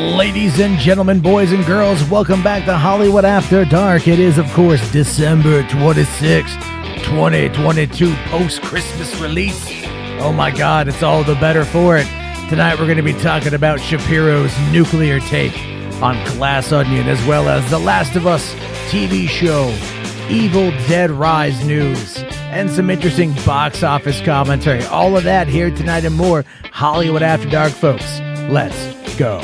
Ladies and gentlemen, boys and girls, welcome back to Hollywood After Dark. It is, of course, December 26th, 2022, post-Christmas release. Oh my God, it's all the better for it. Tonight we're going to be talking about Shapiro's nuclear take on Glass Onion, as well as The Last of Us TV show, Evil Dead Rise news, and some interesting box office commentary. All of that here tonight and more. Hollywood After Dark, folks. Let's go.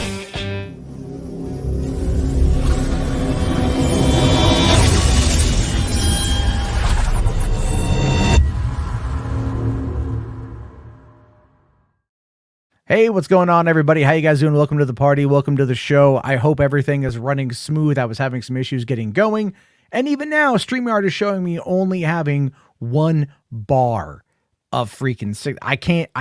Hey, what's going on, everybody? How you guys doing? Welcome to the party. Welcome to the show. I hope everything is running smooth. I was having some issues getting going. And even now, StreamYard is showing me only having one bar of freaking six. I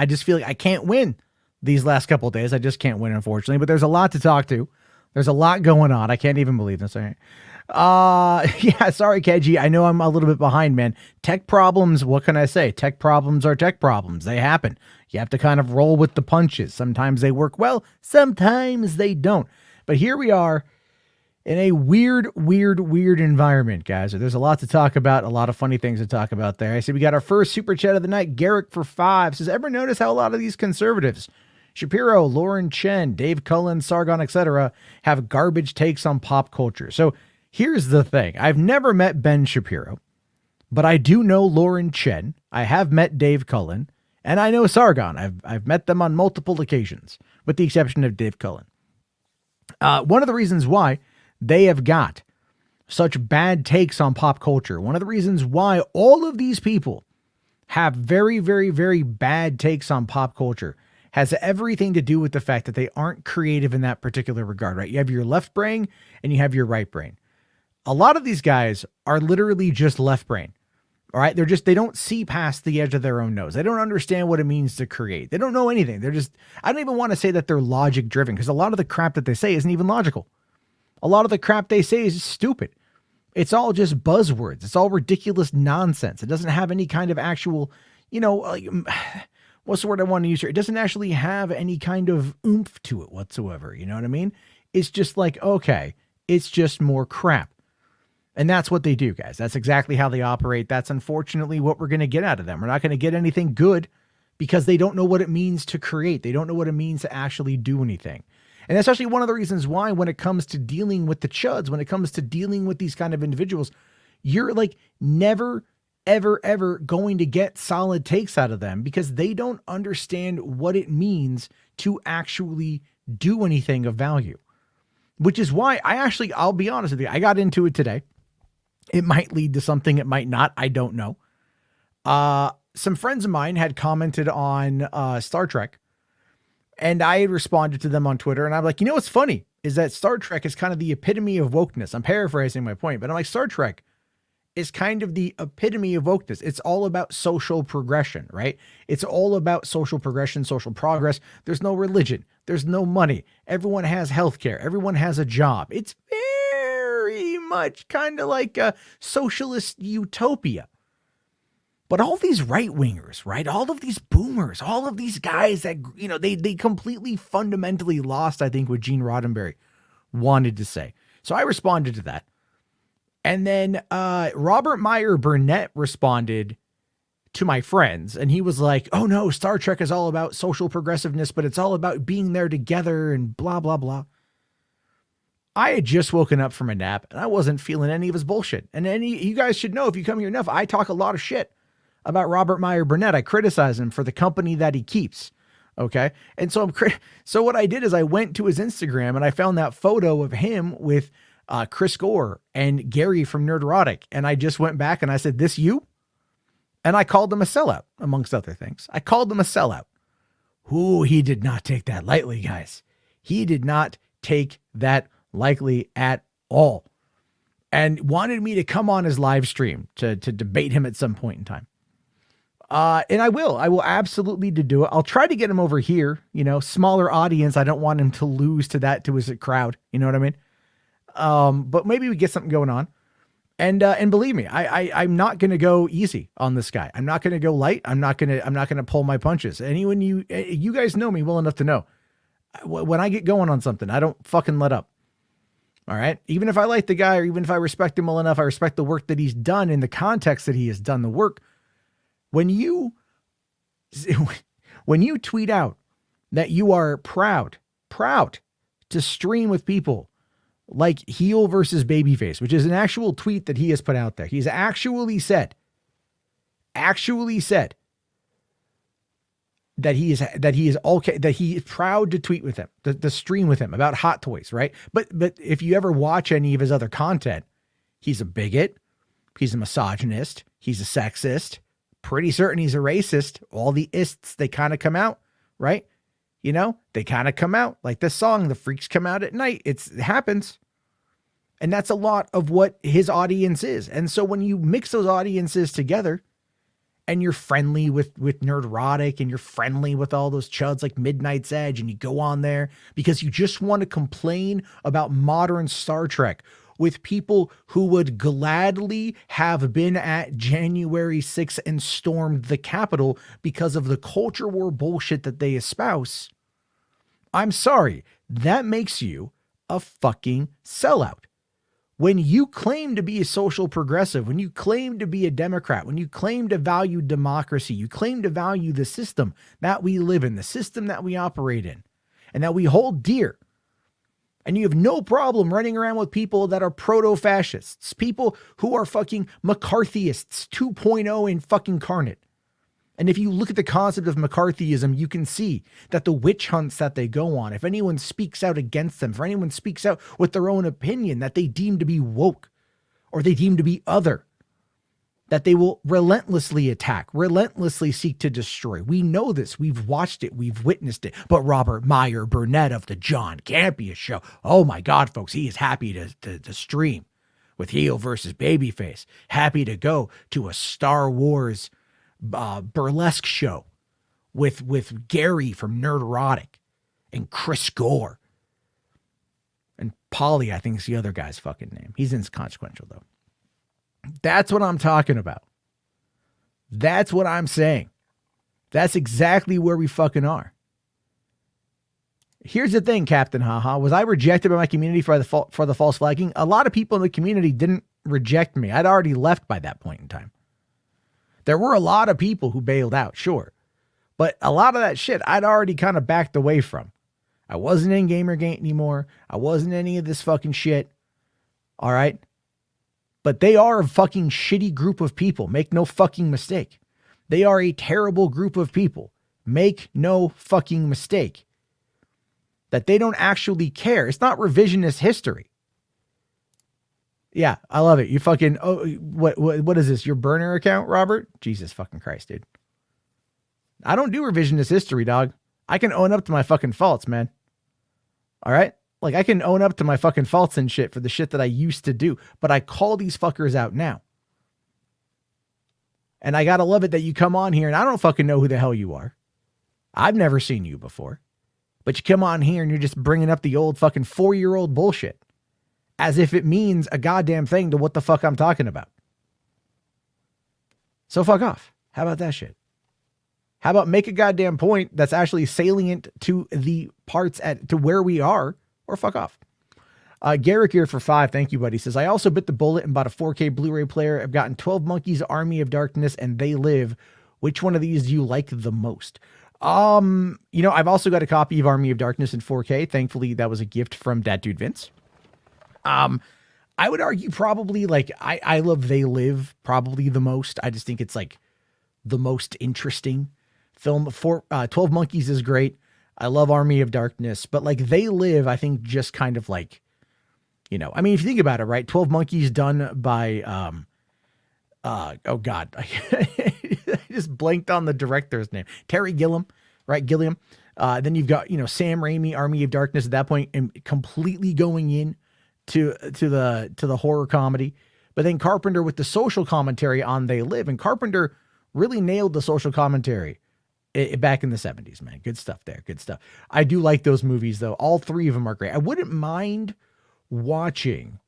just feel like I can't win these last couple of days. I just can't win, unfortunately. But there's a lot to talk to. There's a lot going on. I can't even believe this. Yeah, sorry, Keji. I know I'm a little bit behind, man. Tech problems, what can I say? Tech problems are tech problems. They happen. You have to kind of roll with the punches. Sometimes they work well, sometimes they don't. But here we are in a weird environment, guys. There's a lot to talk about, a lot of funny things to talk about there. I see we got our first super chat of the night. Garrick for 5 says, ever notice how a lot of these conservatives, Shapiro, Lauren Chen, Dave Cullen, Sargon, etc., have garbage takes on pop culture? So here's the thing. I've never met Ben Shapiro, but I do know Lauren Chen. I have met Dave Cullen. And I know Sargon. I've met them on multiple occasions, with the exception of Dave Cullen. One of the reasons why they have got such bad takes on pop culture, one of the reasons why all of these people have very bad takes on pop culture, has everything to do with the fact that they aren't creative in that particular regard, right? You have your left brain and you have your right brain. A lot of these guys are literally just left brain. All right. They don't see past the edge of their own nose. They don't understand what it means to create. They don't know anything. I don't even want to say that they're logic driven, because a lot of the crap that they say isn't even logical. A lot of the crap they say is stupid. It's all just buzzwords. It's all ridiculous nonsense. It doesn't have any kind of actual, what's the word I want to use here? It doesn't actually have any kind of oomph to it whatsoever. You know what I mean? It's just like, okay, it's just more crap. And that's what they do, guys. That's exactly how they operate. That's unfortunately what we're going to get out of them. We're not going to get anything good because they don't know what it means to create. They don't know what it means to actually do anything. And that's actually one of the reasons why, when it comes to dealing with the chuds, when it comes to dealing with these kind of individuals, you're like never, ever going to get solid takes out of them, because they don't understand what it means to actually do anything of value. Which is why I'll be honest with you, I got into it today. It might lead to something. It might not. I don't know. Some friends of mine had commented on Star Trek, and I had responded to them on Twitter. And I'm like, what's funny is that Star Trek is kind of the epitome of wokeness. I'm paraphrasing my point, but I'm like, Star Trek is kind of the epitome of wokeness. It's all about social progression, right? It's all about social progression, social progress. There's no religion. There's no money. Everyone has healthcare. Everyone has a job. It's very much kind of like a socialist utopia. But all these right-wingers, right? All of these boomers, all of these guys that, they completely fundamentally lost, I think, what Gene Roddenberry wanted to say. So I responded to that. And then Robert Meyer Burnett responded to my friends, and he was like, oh no, Star Trek is all about social progressiveness, but it's all about being there together and blah, blah, blah. I had just woken up from a nap, and I wasn't feeling any of his bullshit. And you guys should know, if you come here enough, I talk a lot of shit about Robert Meyer Burnett. I criticize him for the company that he keeps. Okay. And so so what I did is I went to his Instagram and I found that photo of him with Chris Gore and Gary from Nerdrotic. And I just went back and I said, this you? And I called him a sellout, amongst other things. I called him a sellout. Ooh, he did not take that lightly, guys. He did not take that lightly at all, and wanted me to come on his live stream to debate him at some point in time. And I will absolutely do it. I'll try to get him over here, smaller audience. I don't want him to lose to his crowd. You know what I mean? But maybe we get something going on. And believe me, I'm not going to go easy on this guy. I'm not going to go light. I'm not going to pull my punches. You guys know me well enough to know When I get going on something, I don't fucking let up. All right. Even if I like the guy, or even if I respect him well enough, I respect the work that he's done in the context that he has done the work. When you tweet out that you are proud to stream with people like heel versus babyface, which is an actual tweet that he has put out there. He's actually said that he is okay, that he is proud to tweet with him, to stream with him about hot toys, right? But if you ever watch any of his other content, he's a bigot, he's a misogynist, he's a sexist, pretty certain he's a racist. All the ists, they kind of come out, right? You know, they kind of come out like this song, The Freaks Come Out at Night. It happens. And that's a lot of what his audience is. And so when you mix those audiences together, and you're friendly with Nerdrotic, and you're friendly with all those chuds like Midnight's Edge, and you go on there because you just want to complain about modern Star Trek with people who would gladly have been at January 6th and stormed the Capitol because of the culture war bullshit that they espouse, I'm sorry, that makes you a fucking sellout. When you claim to be a social progressive, when you claim to be a Democrat, when you claim to value democracy, you claim to value the system that we live in, the system that we operate in, and that we hold dear, and you have no problem running around with people that are proto-fascists, people who are fucking McCarthyists 2.0 in fucking incarnate. And if you look at the concept of McCarthyism, you can see that the witch hunts that they go on, if anyone speaks out against them, if anyone speaks out with their own opinion that they deem to be woke or they deem to be other, that they will relentlessly attack, relentlessly seek to destroy. We know this. We've watched it. We've witnessed it. But Robert Meyer Burnett of the John Campea show, oh my God, folks, he is happy to stream with heel versus babyface, happy to go to a Star Wars burlesque show with Gary from Nerdrotic and Chris Gore and Polly, I think is the other guy's fucking name. He's inconsequential though. That's what I'm talking about. That's what I'm saying. That's exactly where we fucking are. Here's the thing, Captain Haha. Was I rejected by my community for the false flagging? A lot of people in the community didn't reject me. I'd already left by that point in time. There were a lot of people who bailed out, sure. But a lot of that shit I'd already kind of backed away from. I wasn't in Gamergate anymore. I wasn't any of this fucking shit. All right? But they are a fucking shitty group of people. Make no fucking mistake. They are a terrible group of people. Make no fucking mistake. That they don't actually care. It's not revisionist history. Yeah, I love it. You fucking, oh, what is this? Your burner account, Robert? Jesus fucking Christ, dude. I don't do revisionist history, dog. I can own up to my fucking faults, man. All right? Like, I can own up to my fucking faults and shit for the shit that I used to do, but I call these fuckers out now. And I gotta love it that you come on here and I don't fucking know who the hell you are. I've never seen you before. But you come on here and you're just bringing up the old fucking 4-year-old bullshit. As if it means a goddamn thing to what the fuck I'm talking about. So fuck off. How about that shit? How about make a goddamn point that's actually salient to the parts to where we are, or fuck off. Garrick here for 5. Thank you, buddy. Says, I also bit the bullet and bought a 4K Blu-ray player. I've gotten 12 Monkeys, Army of Darkness, and They Live. Which one of these do you like the most? I've also got a copy of Army of Darkness in 4K. Thankfully, that was a gift from Dat Dude Vince. I would argue probably like I love They Live probably the most. I just think it's like the most interesting film. 12 Monkeys is great. I love Army of Darkness, but like They Live, I think just kind of like, I mean, if you think about it, right? 12 Monkeys done by, oh God, I just blanked on the director's name. Terry Gilliam, right? Gilliam. Then you've got, Sam Raimi, Army of Darkness at that point, and completely going in to the horror comedy, but then Carpenter with the social commentary on They Live, and Carpenter really nailed the social commentary back in the 70s, man. Good stuff there. Good stuff. I do like those movies though. All 3 of them are great. I wouldn't mind watching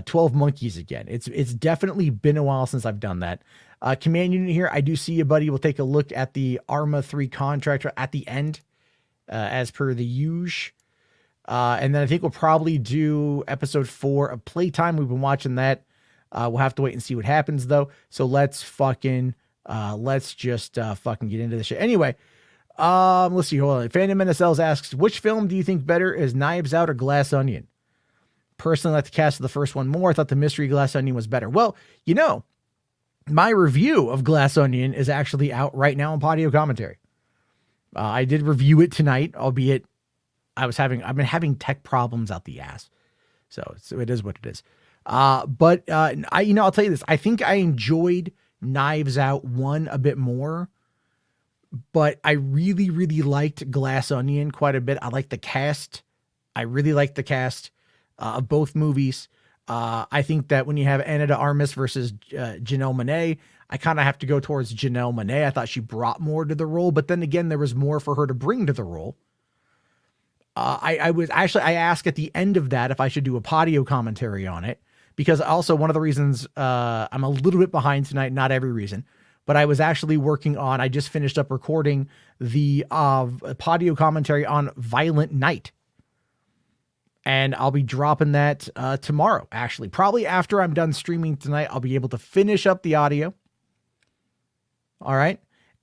12 Monkeys again. It's definitely been a while since I've done that. Command Unit here. I do see you, buddy. We'll take a look at the Arma 3 contract at the end. as per the usual. And then I think we'll probably do episode 4 of Playtime. We've been watching that. We'll have to wait and see what happens though. So let's just fucking get into this shit. Anyway, let's see. Hold on. Phantom NSLs asks, which film do you think better is Knives Out or Glass Onion? Personally, I like the cast of the first one more. I thought the mystery Glass Onion was better. Well, you know, my review of Glass Onion is actually out right now on Patio Commentary. I did review it tonight, albeit I've been having tech problems out the ass. So it is what it is. I'll tell you this. I think I enjoyed Knives Out 1 a bit more, but I really, really liked Glass Onion quite a bit. I like the cast. I really like the cast of both movies. I think that when you have Ana de Armas versus Janelle Monáe, I kind of have to go towards Janelle Monáe. I thought she brought more to the role, but then again, there was more for her to bring to the role. I asked at the end of that if I should do a patio commentary on it, because also one of the reasons I'm a little bit behind tonight, not every reason, but I was actually I just finished up recording the patio commentary on Violent Night. And I'll be dropping that tomorrow, actually. Probably after I'm done streaming tonight, I'll be able to finish up the audio. All right.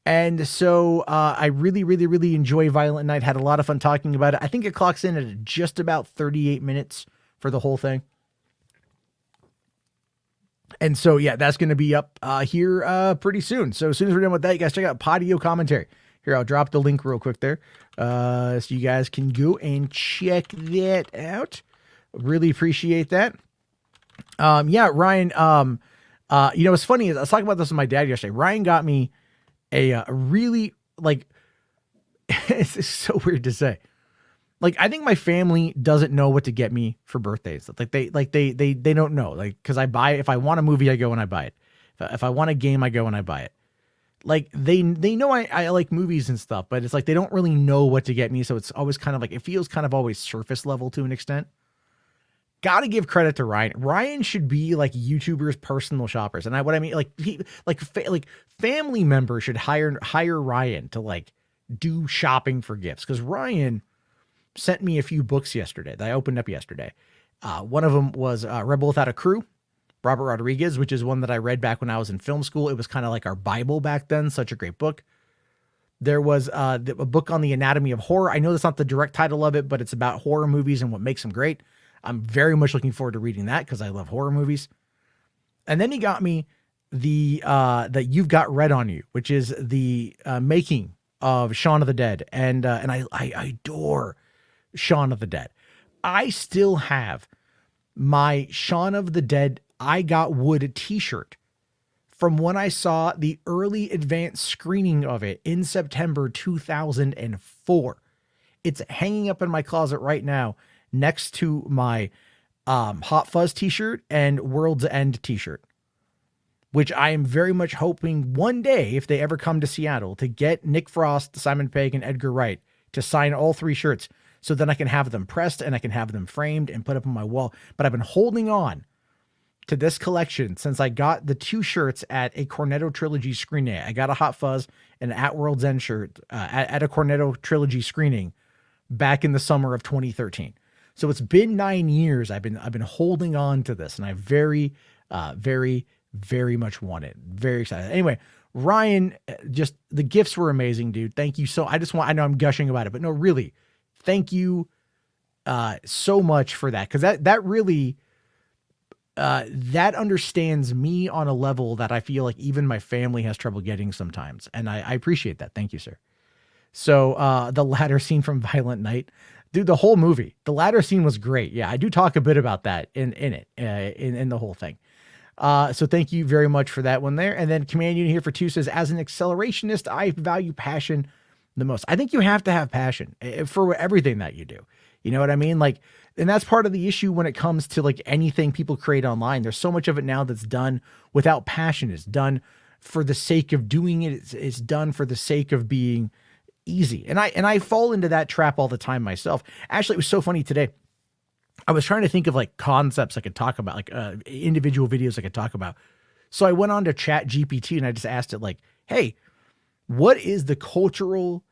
And so I really, really, really enjoy Violent Night. Had a lot of fun talking about it. I think it clocks in at just about 38 minutes for the whole thing. And so, yeah, that's going to be up here pretty soon. So as soon as we're done with that, you guys check out Patio Commentary. Here, I'll drop the link real quick there. So you guys can go and check that out. Really appreciate that. Yeah, Ryan, what's funny is I was talking about this with my dad yesterday. Ryan got me a really, like, it's so weird to say. Like, I think my family doesn't know what to get me for birthdays. They don't know. Like, cause I buy it. If I want a movie, I go and I buy it. If I want a game, I go and I buy it. Like they know I like movies and stuff, but it's like, they don't really know what to get me. So it's always kind of like, it feels kind of always surface level to an extent. Got to give credit to Ryan. Ryan should be like YouTubers' personal shoppers. And family members should hire Ryan to like do shopping for gifts. Cause Ryan sent me a few books yesterday that I opened up yesterday. One of them was Rebel Without a Crew, Robert Rodriguez, which is one that I read back when I was in film school. It was kind of like our Bible back then. Such a great book. There was a book on the anatomy of horror. I know that's not the direct title of it, but it's about horror movies and what makes them great. I'm very much looking forward to reading that because I love horror movies. And then he got me the You've Got Red on You, which is the making of Shaun of the Dead. And I adore Shaun of the Dead. I still have my Shaun of the Dead I Got Wood t-shirt from when I saw the early advanced screening of it in September 2004. It's hanging up in my closet right now next to my Hot Fuzz t-shirt and World's End t-shirt, which I am very much hoping one day, if they ever come to Seattle, to get Nick Frost, Simon Pegg, and Edgar Wright to sign all 3 shirts so then I can have them pressed and I can have them framed and put up on my wall. But I've been holding on to this collection since I got the 2 shirts at a Cornetto Trilogy screening. I got a Hot Fuzz and an At World's End shirt at a Cornetto Trilogy screening back in the summer of 2013. So it's been 9 years. I've been holding on to this, and I very, very, very much want it. Very excited. Anyway, Ryan, just the gifts were amazing, dude. Thank you. I know I'm gushing about it, but no, really, thank you so much for that. Cause that really, that understands me on a level that I feel like even my family has trouble getting sometimes. And I appreciate that. Thank you, sir. So, the ladder scene from Violent Night, dude, the whole movie, the ladder scene was great. Yeah. I do talk a bit about that in the whole thing. So thank you very much for that one there. And then Command Unit here for 2 says, as an accelerationist, I value passion the most. I think you have to have passion for everything that you do. You know what I mean? Like, and that's part of the issue when it comes to like anything people create online. There's so much of it now that's done without passion. It's done for the sake of doing it. It's done for the sake of being easy. And I fall into that trap all the time myself. Actually, it was so funny today. I was trying to think of like concepts I could talk about, like individual videos I could talk about. So I went on to Chat GPT and I just asked it like, hey, what is the cultural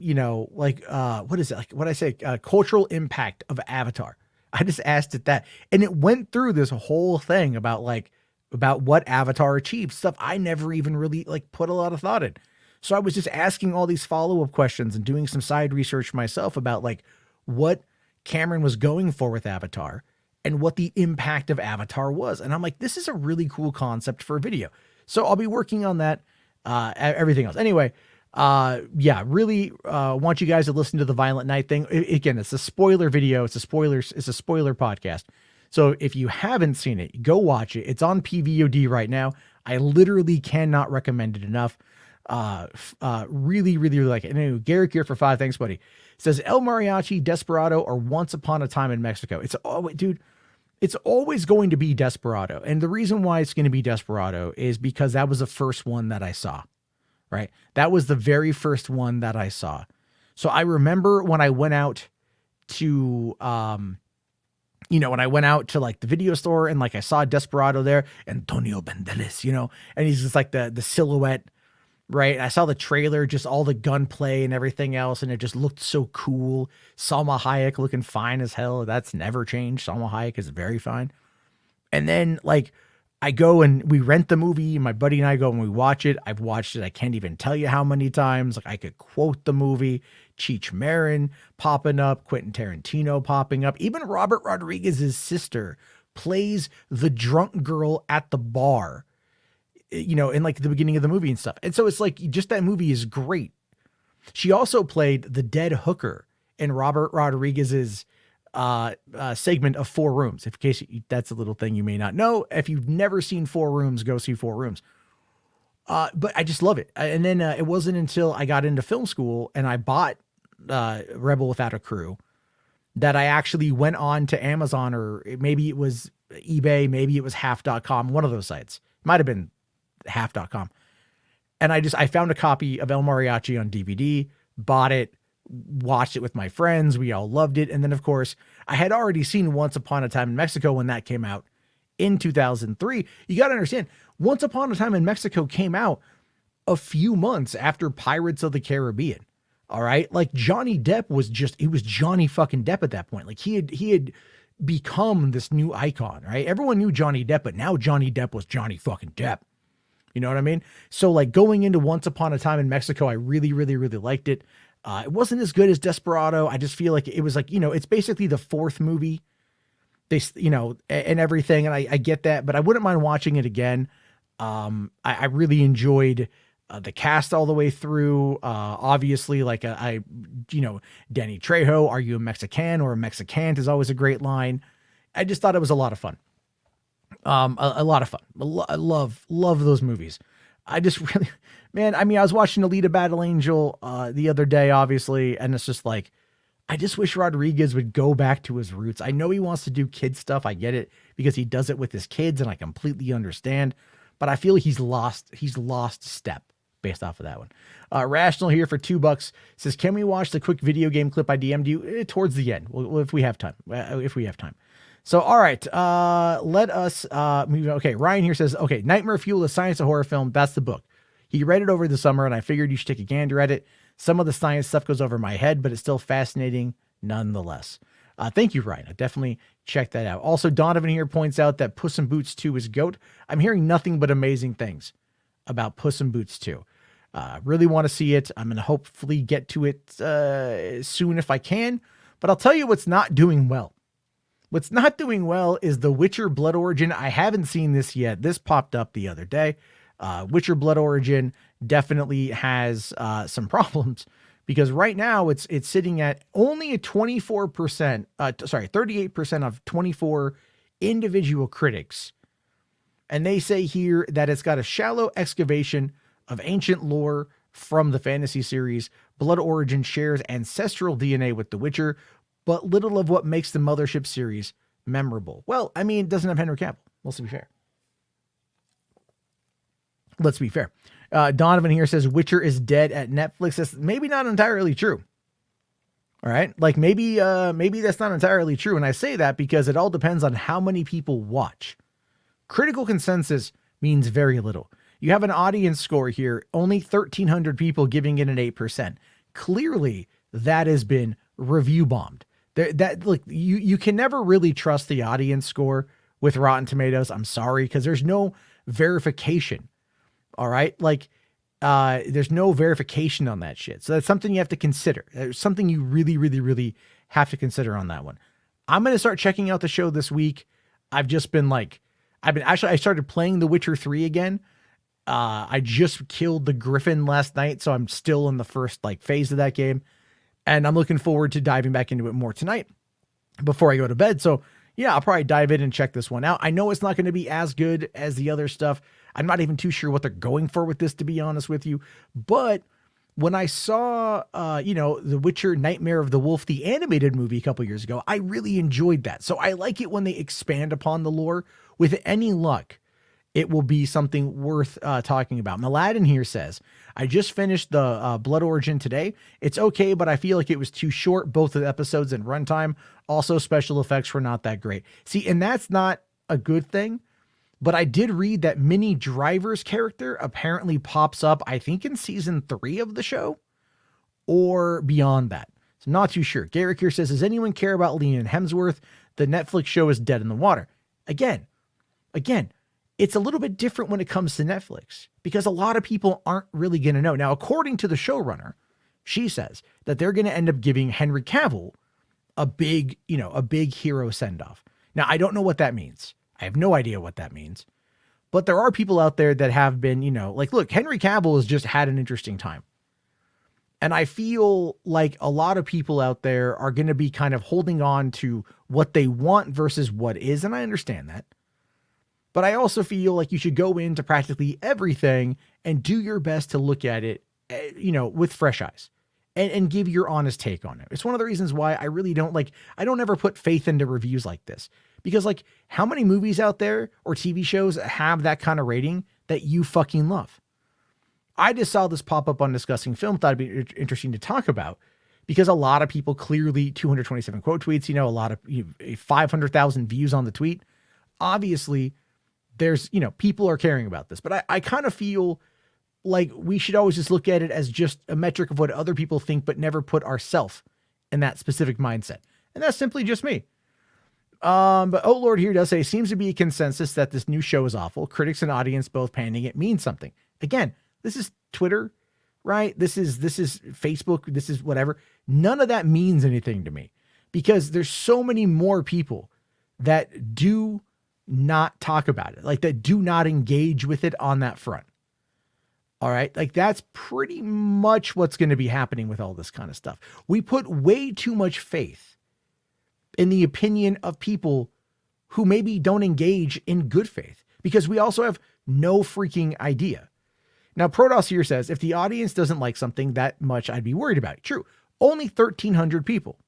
what is it? Like what I say, cultural impact of Avatar. I just asked it that, and it went through this whole thing about what Avatar achieved, stuff I never even really like put a lot of thought in. So I was just asking all these follow-up questions and doing some side research myself about like what Cameron was going for with Avatar and what the impact of Avatar was. And I'm like, this is a really cool concept for a video. So I'll be working on that, everything else. Anyway, really want you guys to listen to the Violent Night thing. Again, it's a spoiler video. It's a spoiler podcast. So if you haven't seen it, go watch it. It's on PVOD right now. I literally cannot recommend it enough. Really, really, really like it. And anyway, Garrick here for 5. Thanks, buddy. It says El Mariachi, Desperado, or Once Upon a Time in Mexico. It's always going to be Desperado. And the reason why it's going to be Desperado is because that was the first one that I saw, right? That was the very first one that I saw. So I remember when I went out to, when I went out to like the video store and like I saw Desperado there, Antonio Banderas, and he's just like the silhouette, right? I saw the trailer, just all the gunplay and everything else, and it just looked so cool. Salma Hayek looking fine as hell. That's never changed. Salma Hayek is very fine. And then like I go and we rent the movie. My buddy and I go and we watch it. I've watched it. I can't even tell you how many times. Like I could quote the movie. Cheech Marin popping up, Quentin Tarantino popping up. Even Robert Rodriguez's sister plays the drunk girl at the bar, in like the beginning of the movie and stuff. And so it's like, just that movie is great. She also played the dead hooker in Robert Rodriguez's segment of 4 Rooms. In case that's a little thing you may not know. If you've never seen 4 Rooms, go see 4 Rooms. But I just love it. And then it wasn't until I got into film school and I bought Rebel Without a Crew that I actually went on to Amazon, or maybe it was eBay, maybe it was half.com, one of those sites. It might have been half.com. And I found a copy of El Mariachi on DVD, bought it, watched it with my friends. We all loved it. And then of course I had already seen Once Upon a Time in Mexico when that came out in 2003. You got to understand, Once Upon a Time in Mexico came out a few months after Pirates of the Caribbean. All right. Like Johnny Depp was Johnny fucking Depp at that point. Like he had become this new icon, right? Everyone knew Johnny Depp, but now Johnny Depp was Johnny fucking Depp. You know what I mean? So like going into Once Upon a Time in Mexico, I really, really, really liked it. It wasn't as good as Desperado. I just feel like it was like, it's basically the 4th movie. And everything. And I get that, but I wouldn't mind watching it again. I really enjoyed the cast all the way through. Obviously, like Danny Trejo, are you a Mexican or a Mexicant is always a great line. I just thought it was a lot of fun. A lot of fun. I love those movies. I just really, man, I was watching Alita Battle Angel the other day, obviously, and it's just like, I just wish Rodriguez would go back to his roots. I know he wants to do kid stuff. I get it because he does it with his kids and I completely understand, but I feel he's lost step based off of that one. Rational here for $2 says, can we watch the quick video game clip I DM'd you towards the end? Well, if we have time, So, all right, let us move. Okay. Ryan here says, okay, Nightmare Fuel, A Science of Horror Film. That's the book. He read it over the summer and I figured you should take a gander at it. Some of the science stuff goes over my head, but it's still fascinating nonetheless. Thank you, Ryan. I definitely check that out. Also, Donovan here points out that Puss in Boots 2 is GOAT. I'm hearing nothing but amazing things about Puss in Boots 2. Really want to see it. I'm going to hopefully get to it soon if I can. But I'll tell you what's not doing well. What's not doing well is The Witcher Blood Origin. I haven't seen this yet. This popped up the other day. Witcher Blood Origin definitely has some problems because right now it's sitting at only a 38% of 24 individual critics. And they say here that it's got a shallow excavation of ancient lore from the fantasy series. Blood Origin shares ancestral DNA with The Witcher, but little of what makes the Mothership series memorable. Well, it doesn't have Henry Cavill. Let's be fair. Donovan here says Witcher is dead at Netflix. That's maybe not entirely true. All right. Like maybe that's not entirely true. And I say that because it all depends on how many people watch. Critical consensus means very little. You have an audience score here, only 1,300 people giving it an 8%. clearly that has been review bombed. That like you can never really trust the audience score with Rotten Tomatoes. I'm sorry, because there's no verification. All right. Like, there's no verification on that shit. So that's something you have to consider. There's something you really, really, really have to consider on that one. I'm going to start checking out the show this week. I started playing The Witcher 3 again. I just killed the Griffin last night, so I'm still in the first like phase of that game. And I'm looking forward to diving back into it more tonight before I go to bed. So yeah, I'll probably dive in and check this one out. I know it's not going to be as good as the other stuff. I'm not even too sure what they're going for with this, to be honest with you. But when I saw, The Witcher Nightmare of the Wolf, the animated movie a couple years ago, I really enjoyed that. So I like it when they expand upon the lore. With any luck, it will be something worth talking about. Maladin here says, I just finished the Blood Origin today. It's okay, but I feel like it was too short, both the episodes and runtime. Also, special effects were not that great. See, and that's not a good thing. But I did read that Minnie Driver's character apparently pops up, I think, in season 3 of the show or beyond that. So not too sure. Garrick here says, does anyone care about Liam Hemsworth? The Netflix show is dead in the water. Again, it's a little bit different when it comes to Netflix because a lot of people aren't really going to know. Now, according to the showrunner, she says that they're going to end up giving Henry Cavill a big hero send-off. Now, I don't know what that means. I have no idea what that means, but there are people out there that have been, look, Henry Cavill has just had an interesting time. And I feel like a lot of people out there are going to be kind of holding on to what they want versus what is. And I understand that, but I also feel like you should go into practically everything and do your best to look at it, with fresh eyes and give your honest take on it. It's one of the reasons why I really I don't ever put faith into reviews like this. Because how many movies out there or TV shows have that kind of rating that you fucking love? I just saw this pop up on Discussing Film. Thought it'd be interesting to talk about because a lot of people clearly 227 quote tweets, a lot of 500,000 views on the tweet. Obviously there's, people are caring about this, but I kind of feel like we should always just look at it as just a metric of what other people think, but never put ourselves in that specific mindset. And that's simply just me. But Oh Lord here does say, seems to be a consensus that this new show is awful. Critics and audience both panning it means something. Again, this is Twitter, right? This is Facebook. This is whatever. None of that means anything to me because there's so many more people that do not talk about it, that do not engage with it on that front. All right. That's pretty much what's going to be happening with all this kind of stuff. We put way too much faith in the opinion of people who maybe don't engage in good faith because we also have no freaking idea. Now, Protos here says, if the audience doesn't like something that much, I'd be worried about it. True. Only 1,300 people.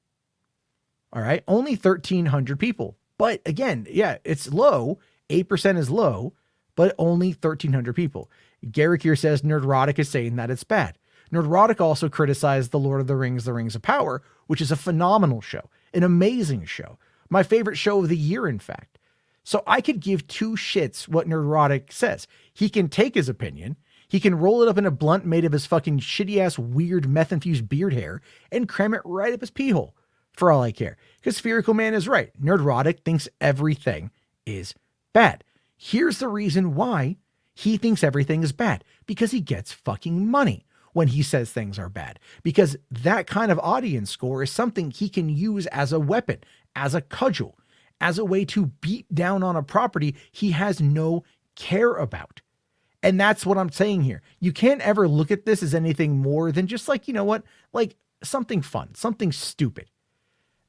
All right. Only 1,300 people. But again, yeah, it's low. 8% is low, but only 1,300 people. Garrick here says Nerdrotic is saying that it's bad. Nerdrotic also criticized The Lord of the Rings of Power, which is a phenomenal show. An amazing show. My favorite show of the year, in fact. So I could give two shits what Nerdrotic says. He can take his opinion. He can roll it up in a blunt made of his fucking shitty ass weird meth-infused beard hair and cram it right up his pee hole. For all I care. Because Spherical Man is right. Nerdrotic thinks everything is bad. Here's the reason why he thinks everything is bad. Because he gets fucking money when he says things are bad, because that kind of audience score is something he can use as a weapon, as a cudgel, as a way to beat down on a property he has no care about. And that's what I'm saying here. You can't ever look at this as anything more than just something fun, something stupid.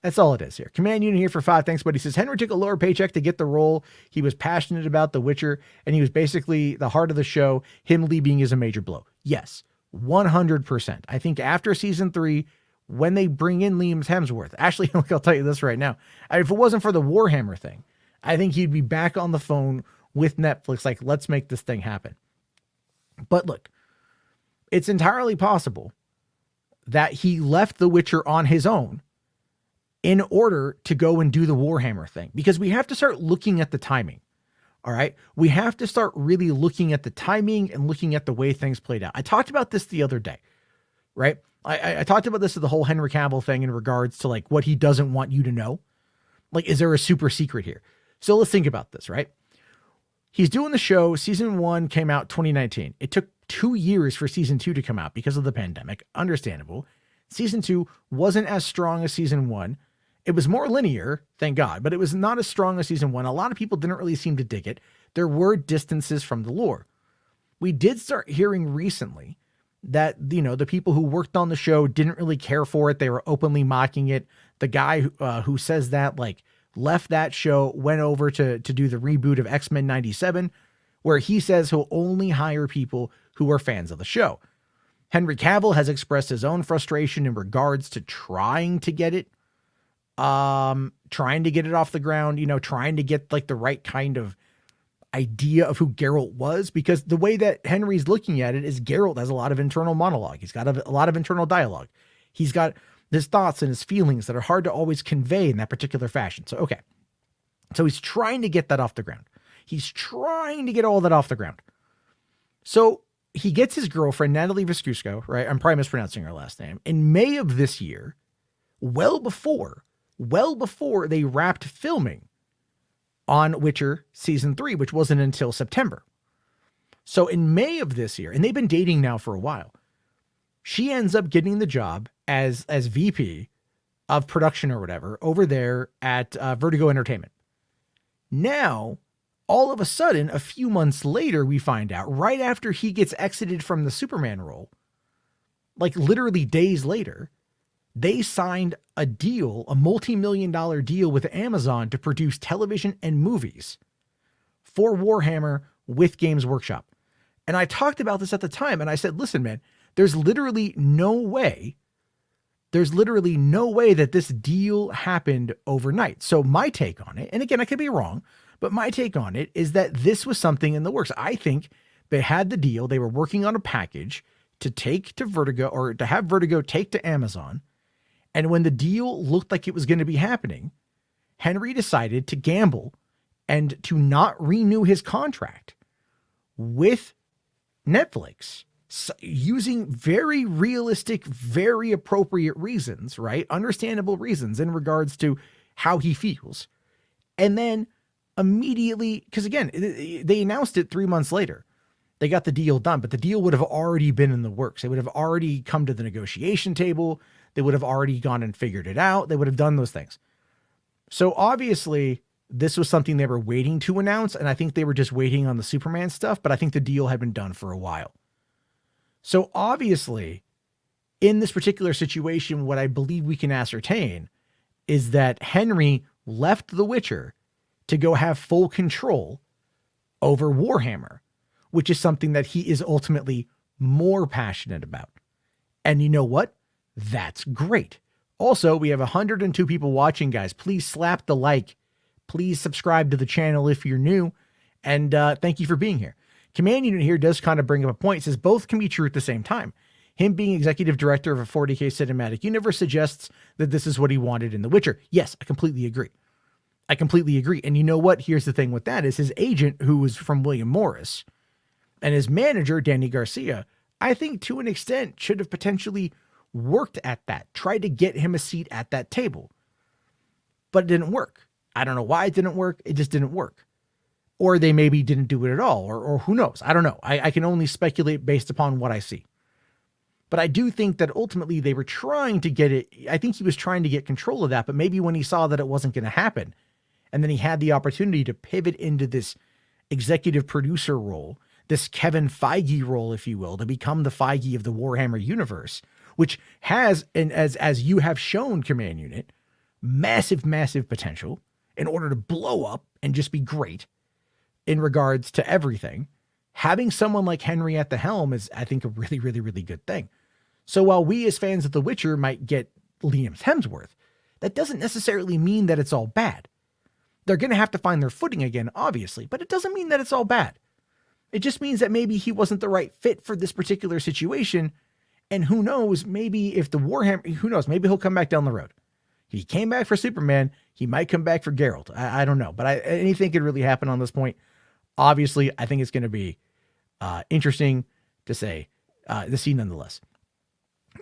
That's all it is here. Command Unit here for 5. Thanks, buddy. He says, Henry took a lower paycheck to get the role. He was passionate about The Witcher, and he was basically the heart of the show. Him leaving is a major blow. Yes. 100%. I think after season 3, when they bring in Liam Hemsworth, actually, I'll tell you this right now. If it wasn't for the Warhammer thing, I think he'd be back on the phone with Netflix. Let's make this thing happen. But look, it's entirely possible that he left The Witcher on his own in order to go and do the Warhammer thing, because we have to start looking at the timing. All right. We have to start really looking at the timing and looking at the way things played out. I talked about this the other day, right? I talked about this with the whole Henry Cavill thing in regards to like what he doesn't want you to know. Like, is there a super secret here? So let's think about this, right? He's doing the show. Season 1 came out 2019. It took 2 years for season 2 to come out because of the pandemic. Understandable. Season 2 wasn't as strong as season 1. It was more linear, thank God, but it was not as strong as season 1. A lot of people didn't really seem to dig it. There were distances from the lore. We did start hearing recently that, you know, the people who worked on the show didn't really care for it. They were openly mocking it. The guy who says that, like, left that show, went over to do the reboot of X-Men 97, where he says he'll only hire people who are fans of the show. Henry Cavill has expressed his own frustration in regards to trying to get it off the ground, you know, trying to get like the right kind of idea of who Geralt was, because the way that Henry's looking at it is Geralt has a lot of internal monologue. He's got a lot of internal dialogue. He's got his thoughts and his feelings that are hard to always convey in that particular fashion. So, okay. So he's trying to get that off the ground. He's trying to get all that off the ground. So he gets his girlfriend, Natalie Viscuso, right? I'm probably mispronouncing her last name, in May of this year, well before they wrapped filming on Witcher season 3, which wasn't until September. So in May of this year, and they've been dating now for a while, she ends up getting the job as VP of production or whatever over there at Vertigo Entertainment. Now, all of a sudden, a few months later, we find out, right after he gets exited from the Superman role, like literally days later, they signed a deal, a multi-million-dollar deal with Amazon to produce television and movies for Warhammer with Games Workshop. And I talked about this at the time, and I said, listen, man, there's literally no way that this deal happened overnight. So my take on it, and again, I could be wrong, but my take on it is that this was something in the works. I think they had the deal. They were working on a package to take to Vertigo, or to have Vertigo take to Amazon. And when the deal looked like it was going to be happening, Henry decided to gamble and to not renew his contract with Netflix, using very realistic, very appropriate reasons, right? Understandable reasons in regards to how he feels. And then immediately, because again, they announced it 3 months later. They got the deal done, but the deal would have already been in the works. They would have already come to the negotiation table. They would have already gone and figured it out. They would have done those things. So obviously this was something they were waiting to announce. And I think they were just waiting on the Superman stuff, but I think the deal had been done for a while. So obviously in this particular situation, what I believe we can ascertain is that Henry left The Witcher to go have full control over Warhammer, which is something that he is ultimately more passionate about. And you know what? That's great. Also, we have 102 people watching, guys. Please slap the like. Please subscribe to the channel if you're new. And thank you for being here. Command Unit here does kind of bring up a point. It says both can be true at the same time. Him being executive director of a 40K cinematic universe suggests that this is what he wanted in The Witcher. Yes, I completely agree. And you know what? Here's the thing with that is his agent, who was from William Morris, and his manager, Danny Garcia, I think to an extent should have potentially worked at that, tried to get him a seat at that table, but it didn't work. I don't know why it didn't work. It just didn't work. Or they maybe didn't do it at all, or who knows? I don't know. I can only speculate based upon what I see. But I do think that ultimately they were trying to get it. I think he was trying to get control of that, but maybe when he saw that it wasn't going to happen, and then he had the opportunity to pivot into this executive producer role, this Kevin Feige role, if you will, to become the Feige of the Warhammer universe, which has, and as you have shown, Command Unit, massive, massive potential in order to blow up and just be great in regards to everything. Having someone like Henry at the helm is, I think, a really, really, really good thing. So while we as fans of The Witcher might get Liam Hemsworth, that doesn't necessarily mean that it's all bad. They're going to have to find their footing again, obviously, but it doesn't mean that it's all bad. It just means that maybe he wasn't the right fit for this particular situation. And who knows, maybe if the Warhammer, who knows, maybe he'll come back down the road. He came back for Superman. He might come back for Geralt. I don't know, but anything could really happen on this point. Obviously, I think it's going to be interesting to see nonetheless.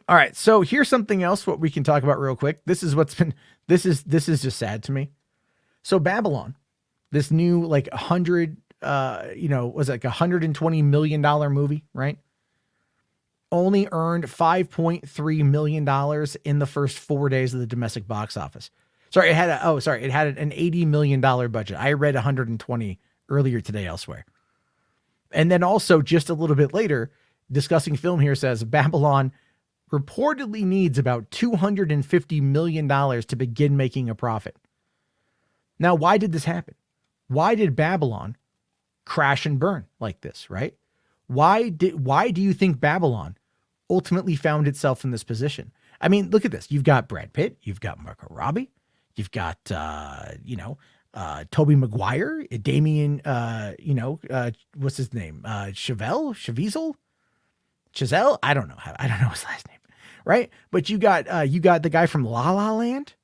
All right. So here's something else what we can talk about real quick. This is just sad to me. So Babylon, this new like 100 was like $120 million movie, right? Only earned $5.3 million in the first 4 days of the domestic box office. Sorry, it had an $80 million budget. I read 120 earlier today elsewhere. And then also just a little bit later, Discussing Film here says Babylon reportedly needs about $250 million to begin making a profit. Now, why did this happen? Why did Babylon crash and burn like this, right? Why do you think Babylon ultimately found itself in this position? I mean, look at this. You've got Brad Pitt, you've got Margot Robbie, you've got Tobey Maguire, Damien, what's his name? Chazelle? I don't know his last name, right? But you got the guy from La La Land,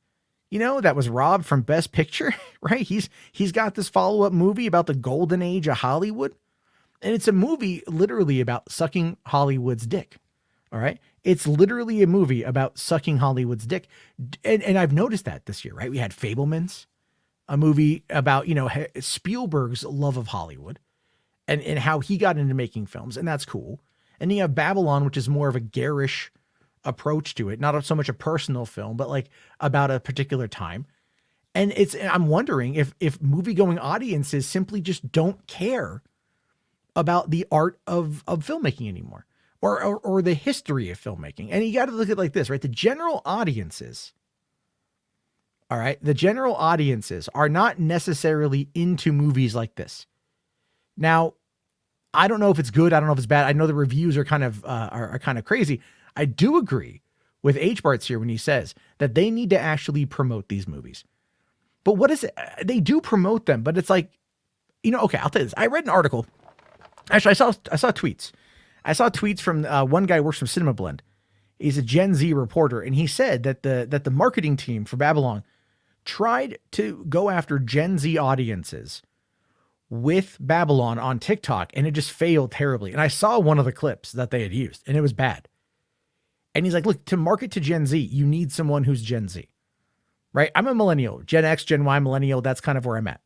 that was robbed from Best Picture, right? He's got this follow-up movie about the golden age of Hollywood. And it's a movie literally about sucking Hollywood's dick. All right. It's literally a movie about sucking Hollywood's dick. And I've noticed that this year, right? We had Fabelmans, a movie about, Spielberg's love of Hollywood and how he got into making films. And that's cool. And you have Babylon, which is more of a garish approach to it. Not so much a personal film, but like about a particular time. And I'm wondering if movie-going audiences simply just don't care about the art of filmmaking anymore or the history of filmmaking. And you got to look at it like this, right? The general audiences are not necessarily into movies like this. Now, I don't know if it's good. I don't know if it's bad. I know the reviews are kind of crazy. I do agree with H-Barts here when he says that they need to actually promote these movies. But what is it? They do promote them, but it's like, okay, I'll tell you this. I read an article. Actually, I saw tweets. I saw tweets from one guy who works from Cinema Blend. He's a Gen Z reporter, and he said that the marketing team for Babylon tried to go after Gen Z audiences with Babylon on TikTok, and it just failed terribly. And I saw one of the clips that they had used, and it was bad. And he's like, look, to market to Gen Z, you need someone who's Gen Z, right? I'm a millennial, Gen X, Gen Y, millennial. That's kind of where I'm at.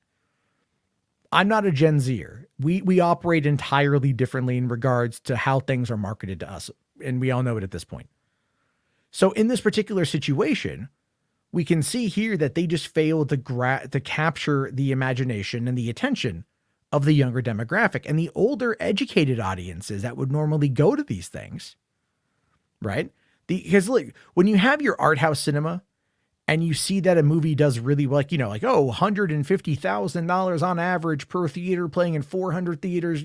I'm not a Gen Zer. We operate entirely differently in regards to how things are marketed to us. And we all know it at this point. So in this particular situation, we can see here that they just failed to capture the imagination and the attention of the younger demographic and the older educated audiences that would normally go to these things, right? Because look, when you have your art house cinema and you see that a movie does really well, $150,000 on average per theater, playing in 400 theaters,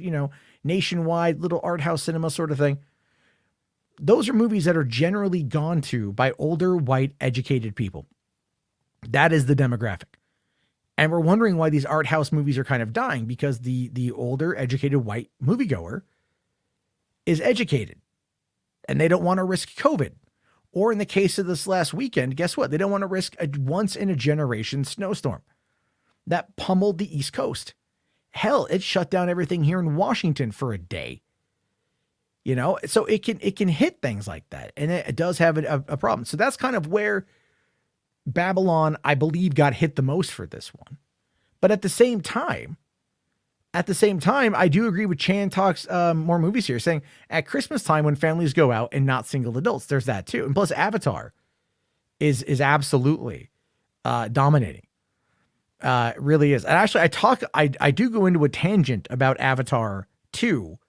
nationwide, little art house cinema sort of thing. Those are movies that are generally gone to by older, white, educated people. That is the demographic. And we're wondering why these art house movies are kind of dying, because the older, educated, white moviegoer is educated and they don't want to risk COVID. Or in the case of this last weekend, guess what? They don't want to risk a once-in-a-generation snowstorm that pummeled the East Coast. Hell, it shut down everything here in Washington for a day. So it can hit things like that, and it does have a problem. So that's kind of where Babylon, I believe, got hit the most for this one. But at the same time, I do agree with Chan Talks More Movies here, saying at Christmas time when families go out and not single adults, there's that too. And plus Avatar is absolutely dominating. It really is. And actually I do go into a tangent about Avatar 2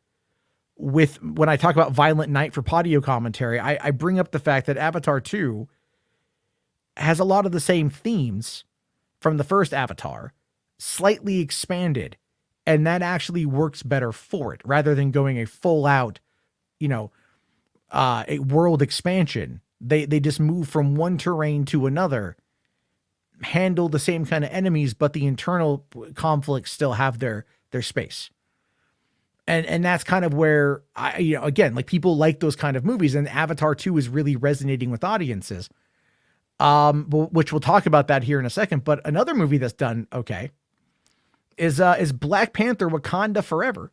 when I talk about Violent Night for Patio commentary. I bring up the fact that Avatar 2 has a lot of the same themes from the first Avatar, slightly expanded. And that actually works better for it rather than going a full out, a world expansion. They just move from one terrain to another, handle the same kind of enemies, but the internal conflicts still have their space. And that's kind of where people like those kind of movies, and Avatar 2 is really resonating with audiences. Which we'll talk about that here in a second. But another movie that's done okay is Black Panther Wakanda Forever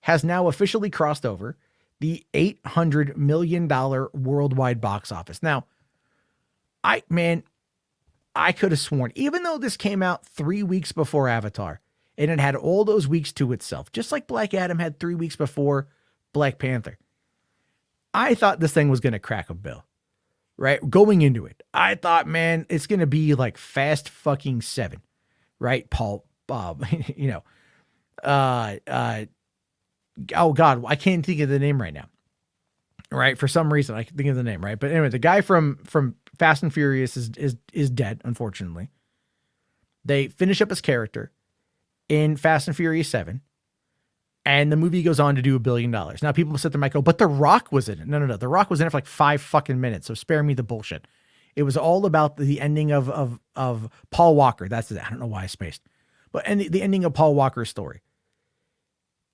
has now officially crossed over the $800 million worldwide box office. Now, I could have sworn, even though this came out 3 weeks before Avatar, and it had all those weeks to itself, just like Black Adam had 3 weeks before Black Panther, I thought this thing was going to crack a bill, right? Going into it, I thought, man, it's going to be like Fast fucking 7, right? Paul, you know, oh God, I can't think of the name right now, right? For some reason, I can think of the name, right? But anyway, the guy from Fast and Furious is dead, unfortunately. They finish up his character in Fast and Furious 7, and the movie goes on to do $1 billion. Now, people sit there and might go, but The Rock was in it. No. The Rock was in it for like 5 fucking minutes, so spare me the bullshit. It was all about the ending of Paul Walker. That's it. I don't know why I spaced. But the ending of Paul Walker's story.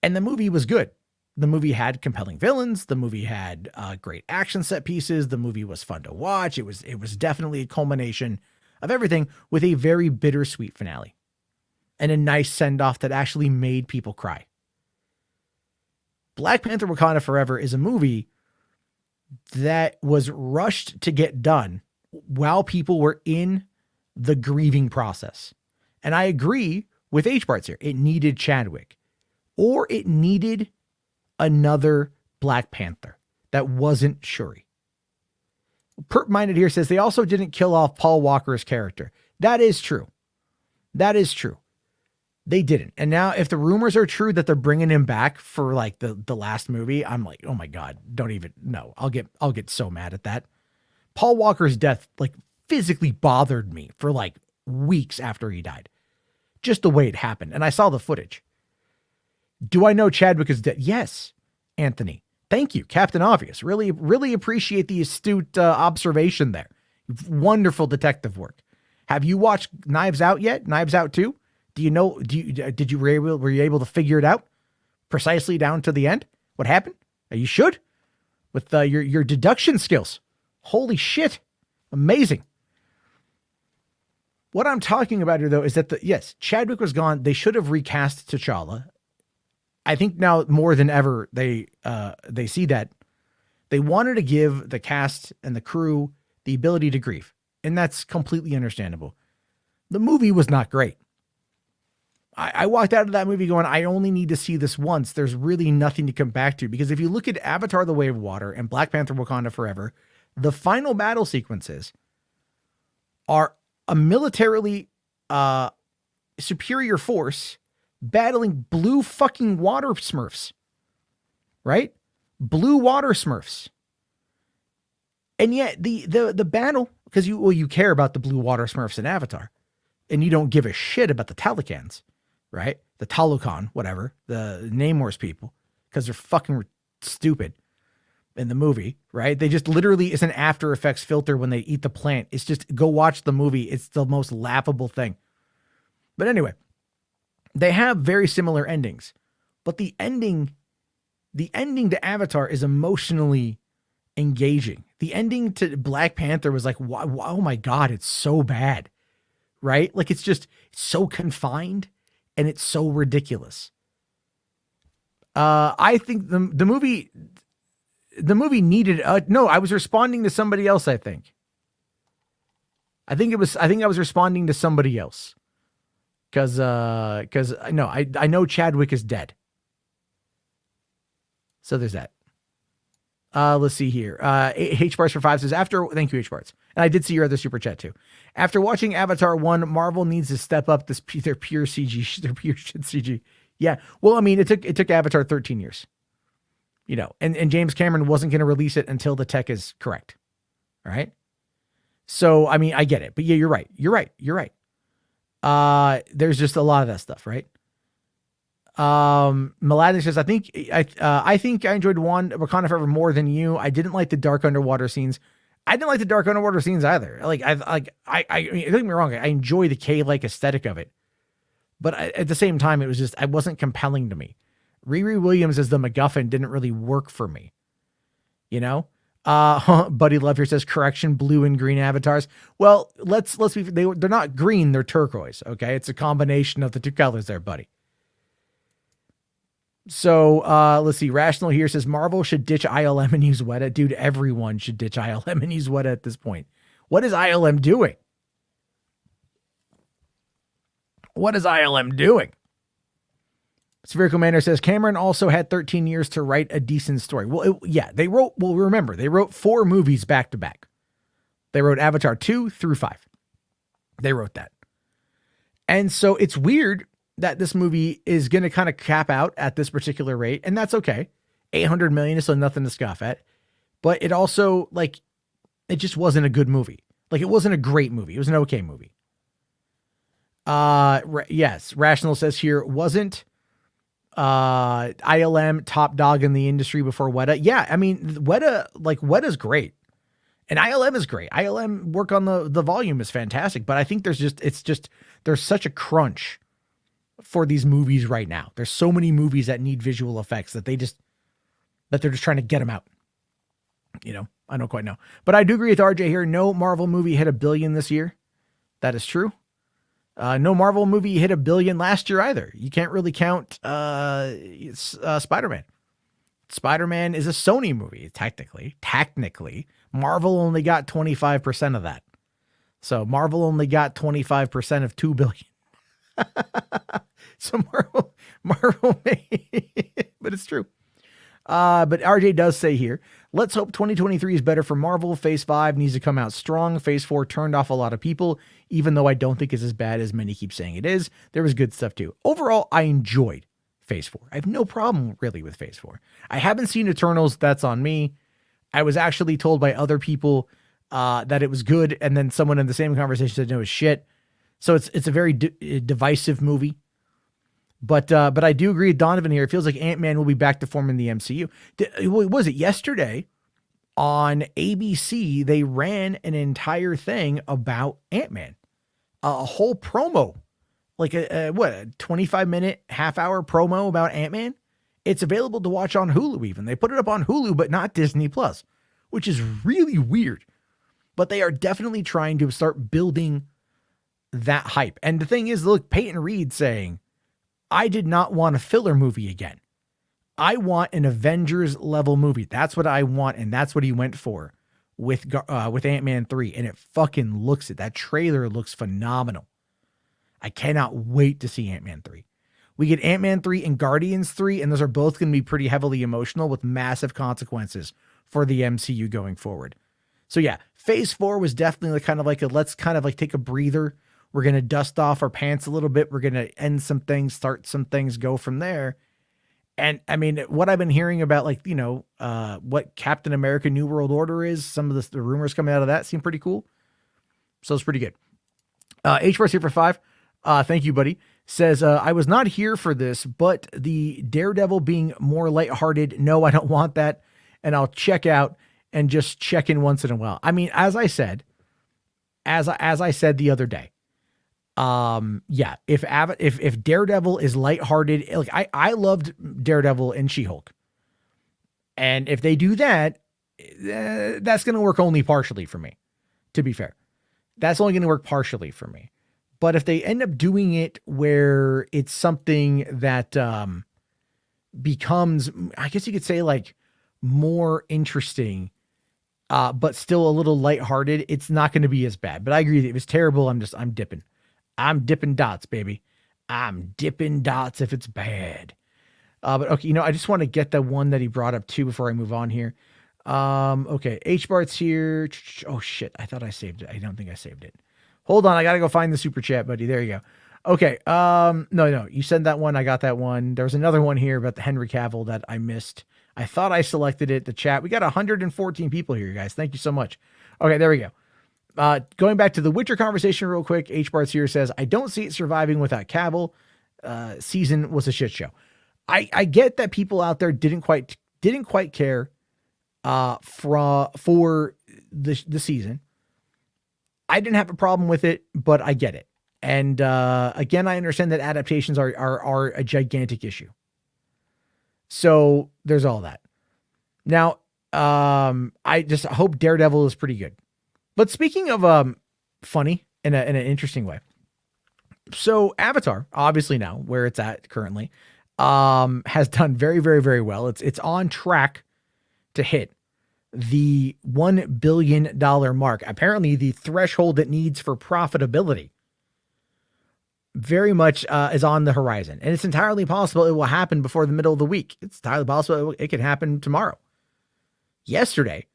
And the movie was good. The movie had compelling villains. The movie had great action set pieces. The movie was fun to watch. It was definitely a culmination of everything, with a very bittersweet finale and a nice send-off that actually made people cry. Black Panther Wakanda Forever is a movie that was rushed to get done while people were in the grieving process. And I agree with H-Barts here. It needed Chadwick, or it needed another Black Panther that wasn't Shuri. Perp Minded here says they also didn't kill off Paul Walker's character. That is true. That is true. They didn't. And now if the rumors are true that they're bringing him back for like the last movie, I'm like, oh my God, don't even, no, I'll get so mad at that. Paul Walker's death like physically bothered me for like weeks after he died. Just the way it happened. And I saw the footage. Do I know Chadwick is dead? Yes, Anthony. Thank you, Captain Obvious. Really, really appreciate the astute observation there. Wonderful detective work. Have you watched Knives Out yet? Knives Out 2? Do you know? Were you able to figure it out precisely down to the end? What happened? You should, with your deduction skills. Holy shit, amazing. What I'm talking about here, though, is that yes, Chadwick was gone. They should have recast T'Challa. I think now more than ever they see that they wanted to give the cast and the crew the ability to grieve, and that's completely understandable. The movie was not great. I walked out of that movie going, I only need to see this once. There's really nothing to come back to, because if you look at Avatar: The Way of Water and Black Panther: Wakanda Forever, the final battle sequences are a militarily superior force battling blue fucking water smurfs, right? Blue water smurfs. And yet the battle, because you care about the blue water smurfs in Avatar, and you don't give a shit about the Talikans, right? The Talokan, whatever, the Namor's people, because they're fucking stupid in the movie, right? They just literally is an After Effects filter when they eat the plant. It's just, go watch the movie. It's the most laughable thing. But anyway, they have very similar endings, but the ending to Avatar is emotionally engaging. The ending to Black Panther was like, oh my God, it's so bad, right? Like it's so confined and it's so ridiculous. I think the movie needed, no, I was responding to somebody else. I think I was responding to somebody else. Cause no, I know Chadwick is dead. So there's that. Let's see here. H-Barts for 5 says, thank you, H-Barts. And I did see your other super chat too. After watching Avatar 1, Marvel needs to step up their pure CG, their pure shit CG. Yeah. Well, I mean, it took Avatar 13 years, you know, and James Cameron wasn't going to release it until the tech is correct. All right. So, I mean, I get it, but yeah, you're right. There's just a lot of that stuff, right? Melody says, I think I enjoyed Wakanda Forever more than you. I didn't like the dark underwater scenes. I didn't like the dark underwater scenes either. Like I don't get me wrong. I enjoy the K-like aesthetic of it, but at the same time, it wasn't compelling to me. Riri Williams as the MacGuffin didn't really work for me, you know? Buddy Love here says, correction, blue and green avatars. Well, let's be, they're not green, they're turquoise. Okay. It's a combination of the two colors there, buddy. So let's see. Rational here says Marvel should ditch ILM and use WEDA. Dude, everyone should ditch ILM and use WEDA at this point. What is ILM doing? What is ILM doing? Severe Commander says Cameron also had 13 years to write a decent story. Well, remember, they wrote 4 movies back to back. They wrote Avatar 2 through 5. They wrote that. And so it's weird that this movie is going to kind of cap out at this particular rate. And that's okay. 800 million is still nothing to scoff at. But it also, like, it just wasn't a good movie. Like, it wasn't a great movie. It was an okay movie. Yes. Rational says here, wasn't ILM top dog in the industry before WEDA? Yeah. I mean, WEDA's great. And ILM is great. ILM work on the volume is fantastic. But I think there's such a crunch for these movies right now. There's so many movies that need visual effects that they're just trying to get them out. You know, I don't quite know. But I do agree with RJ here. No Marvel movie hit $1 billion this year. That is true. No Marvel movie hit $1 billion last year either. You can't really count Spider-Man. Spider-Man is a Sony movie, technically. Marvel only got 25% of that. So Marvel only got 25% of $2 billion. So Marvel but it's true. But RJ does say here, let's hope 2023 is better for Marvel. Phase 5 needs to come out strong. Phase 4 turned off a lot of people, even though I don't think it's as bad as many keep saying it is. There was good stuff too. Overall, I enjoyed Phase 4. I have no problem really with Phase 4. I haven't seen Eternals. That's on me. I was actually told by other people that it was good, and then someone in the same conversation said no, it was shit. So it's a very divisive movie. But I do agree with Donovan here. It feels like Ant-Man will be back to form in the MCU. Was it yesterday on ABC? They ran an entire thing about Ant-Man, a whole promo, like a 25-minute, half-hour promo about Ant-Man. It's available to watch on Hulu even. They put it up on Hulu, but not Disney Plus, which is really weird. But they are definitely trying to start building that hype. And the thing is, look, Peyton Reed saying, I did not want a filler movie again. I want an Avengers level movie. That's what I want. And that's what he went for with Ant-Man 3. And it fucking looks it. That trailer looks phenomenal. I cannot wait to see Ant-Man 3. We get Ant-Man 3 and Guardians 3, and those are both going to be pretty heavily emotional with massive consequences for the MCU going forward. So yeah, Phase 4 was definitely let's take a breather. We're going to dust off our pants a little bit. We're going to end some things, start some things, go from there. And I mean, what I've been hearing about, what Captain America New World Order is, some of the rumors coming out of that seem pretty cool. So it's pretty good. HBar's here for 5. Thank you, buddy. Says, I was not here for this, but the Daredevil being more lighthearted. No, I don't want that. And I'll check out and just check in once in a while. I mean, as I said the other day, yeah, if Daredevil is lighthearted, like I loved Daredevil and She-Hulk. And if they do that, that's going to work only partially for me, to be fair. That's only going to work partially for me. But if they end up doing it where it's something that becomes, I guess you could say, like, more interesting, but still a little lighthearted, it's not going to be as bad. But I agree, if it was terrible, I'm dipping. I'm dipping dots, baby. I'm dipping dots if it's bad. But okay, I just want to get the one that he brought up too before I move on here. Okay, HBart's here. Oh shit, I thought I saved it. I don't think I saved it. Hold on, I gotta go find the super chat, buddy. There you go. Okay, no, you sent that one. I got that one. There was another one here about the Henry Cavill that I missed. I thought I selected it. The chat. We got 114 people here, guys. Thank you so much. Okay, there we go. Going back to the Witcher conversation real quick, HBart's here says, I don't see it surviving without Cavill. Season was a shit show. I get that people out there didn't quite care for the season. I didn't have a problem with it, but I get it. And again, I understand that adaptations are a gigantic issue. So there's all that. Now, I just hope Daredevil is pretty good. But speaking of funny in an interesting way. So Avatar, obviously now where it's at currently, has done very, very, very well. It's on track to hit the $1 billion mark. Apparently the threshold it needs for profitability very much is on the horizon. And it's entirely possible it will happen before the middle of the week. It's entirely possible it could happen tomorrow. Yesterday,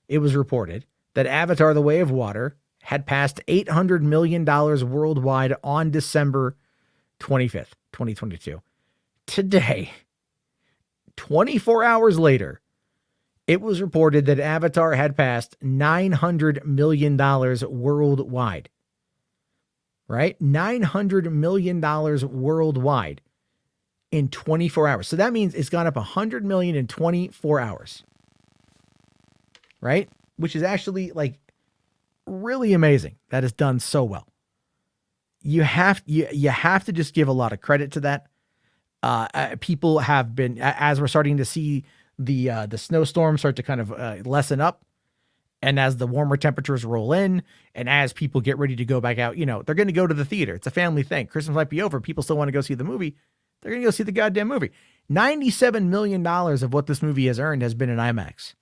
it was reported that Avatar: The Way of Water had passed $800 million worldwide on December 25th, 2022. Today, 24 hours later, it was reported that Avatar had passed $900 million worldwide. Right? $900 million worldwide in 24 hours. So that means it's gone up 100 million in 24 hours. Right? Which is actually like really amazing. That is done so well. You have to just give a lot of credit to that. People have been, as we're starting to see the snowstorm start to kind of lessen up, and as the warmer temperatures roll in, and as people get ready to go back out, they're going to go to the theater. It's a family thing. Christmas might be over. People still want to go see the movie. They're going to go see the goddamn movie. $97 million of what this movie has earned has been in IMAX.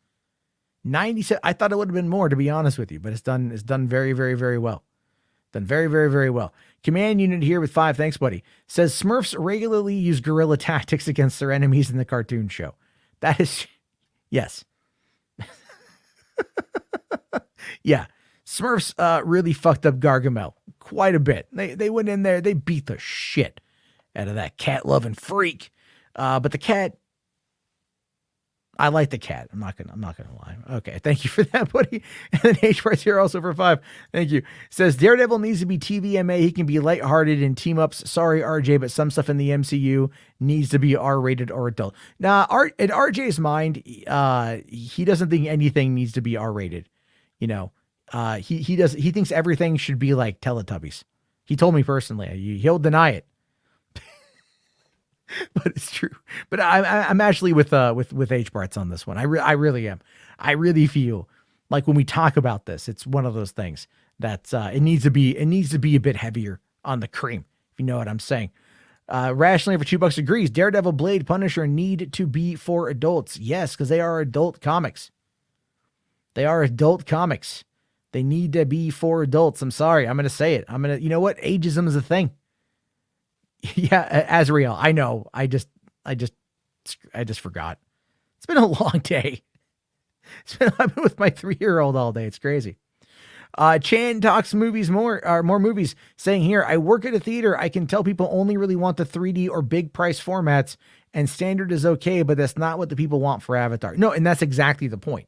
97. I thought it would have been more, to be honest with you, but it's done very, very, very well. Done very, very, very well. Command Unit here with 5. Thanks, buddy. Says Smurfs regularly use guerrilla tactics against their enemies in the cartoon show. That is, yes. Yeah. Smurfs really fucked up Gargamel quite a bit. They went in there, they beat the shit out of that cat-loving freak. But the cat, I like the cat. I'm not gonna lie. Okay, thank you for that, buddy. And then H Price here also for 5. Thank you. Says Daredevil needs to be TVMA. He can be lighthearted in team ups. Sorry, RJ, but some stuff in the MCU needs to be R-rated or adult. Now, in RJ's mind, he doesn't think anything needs to be R-rated. He thinks everything should be like Teletubbies. He told me personally. He'll deny it. But it's true. But I'm actually with H Barts on this one. I really am. I really feel like when we talk about this, it's one of those things that it needs to be a bit heavier on the cream, if you know what I'm saying. Rationally for $2 agrees. Daredevil, Blade, Punisher need to be for adults. Yes, because they are adult comics. They are adult comics. They need to be for adults. I'm sorry. I'm going to say it. You know what? Ageism is a thing. Yeah, Azrael. I know. I just forgot. It's been a long day. I've been with my 3-year-old all day. It's crazy. Chan talks movies more movies, saying here, I work at a theater. I can tell people only really want the 3D or big price formats, and standard is okay, but that's not what the people want for Avatar. No, and that's exactly the point.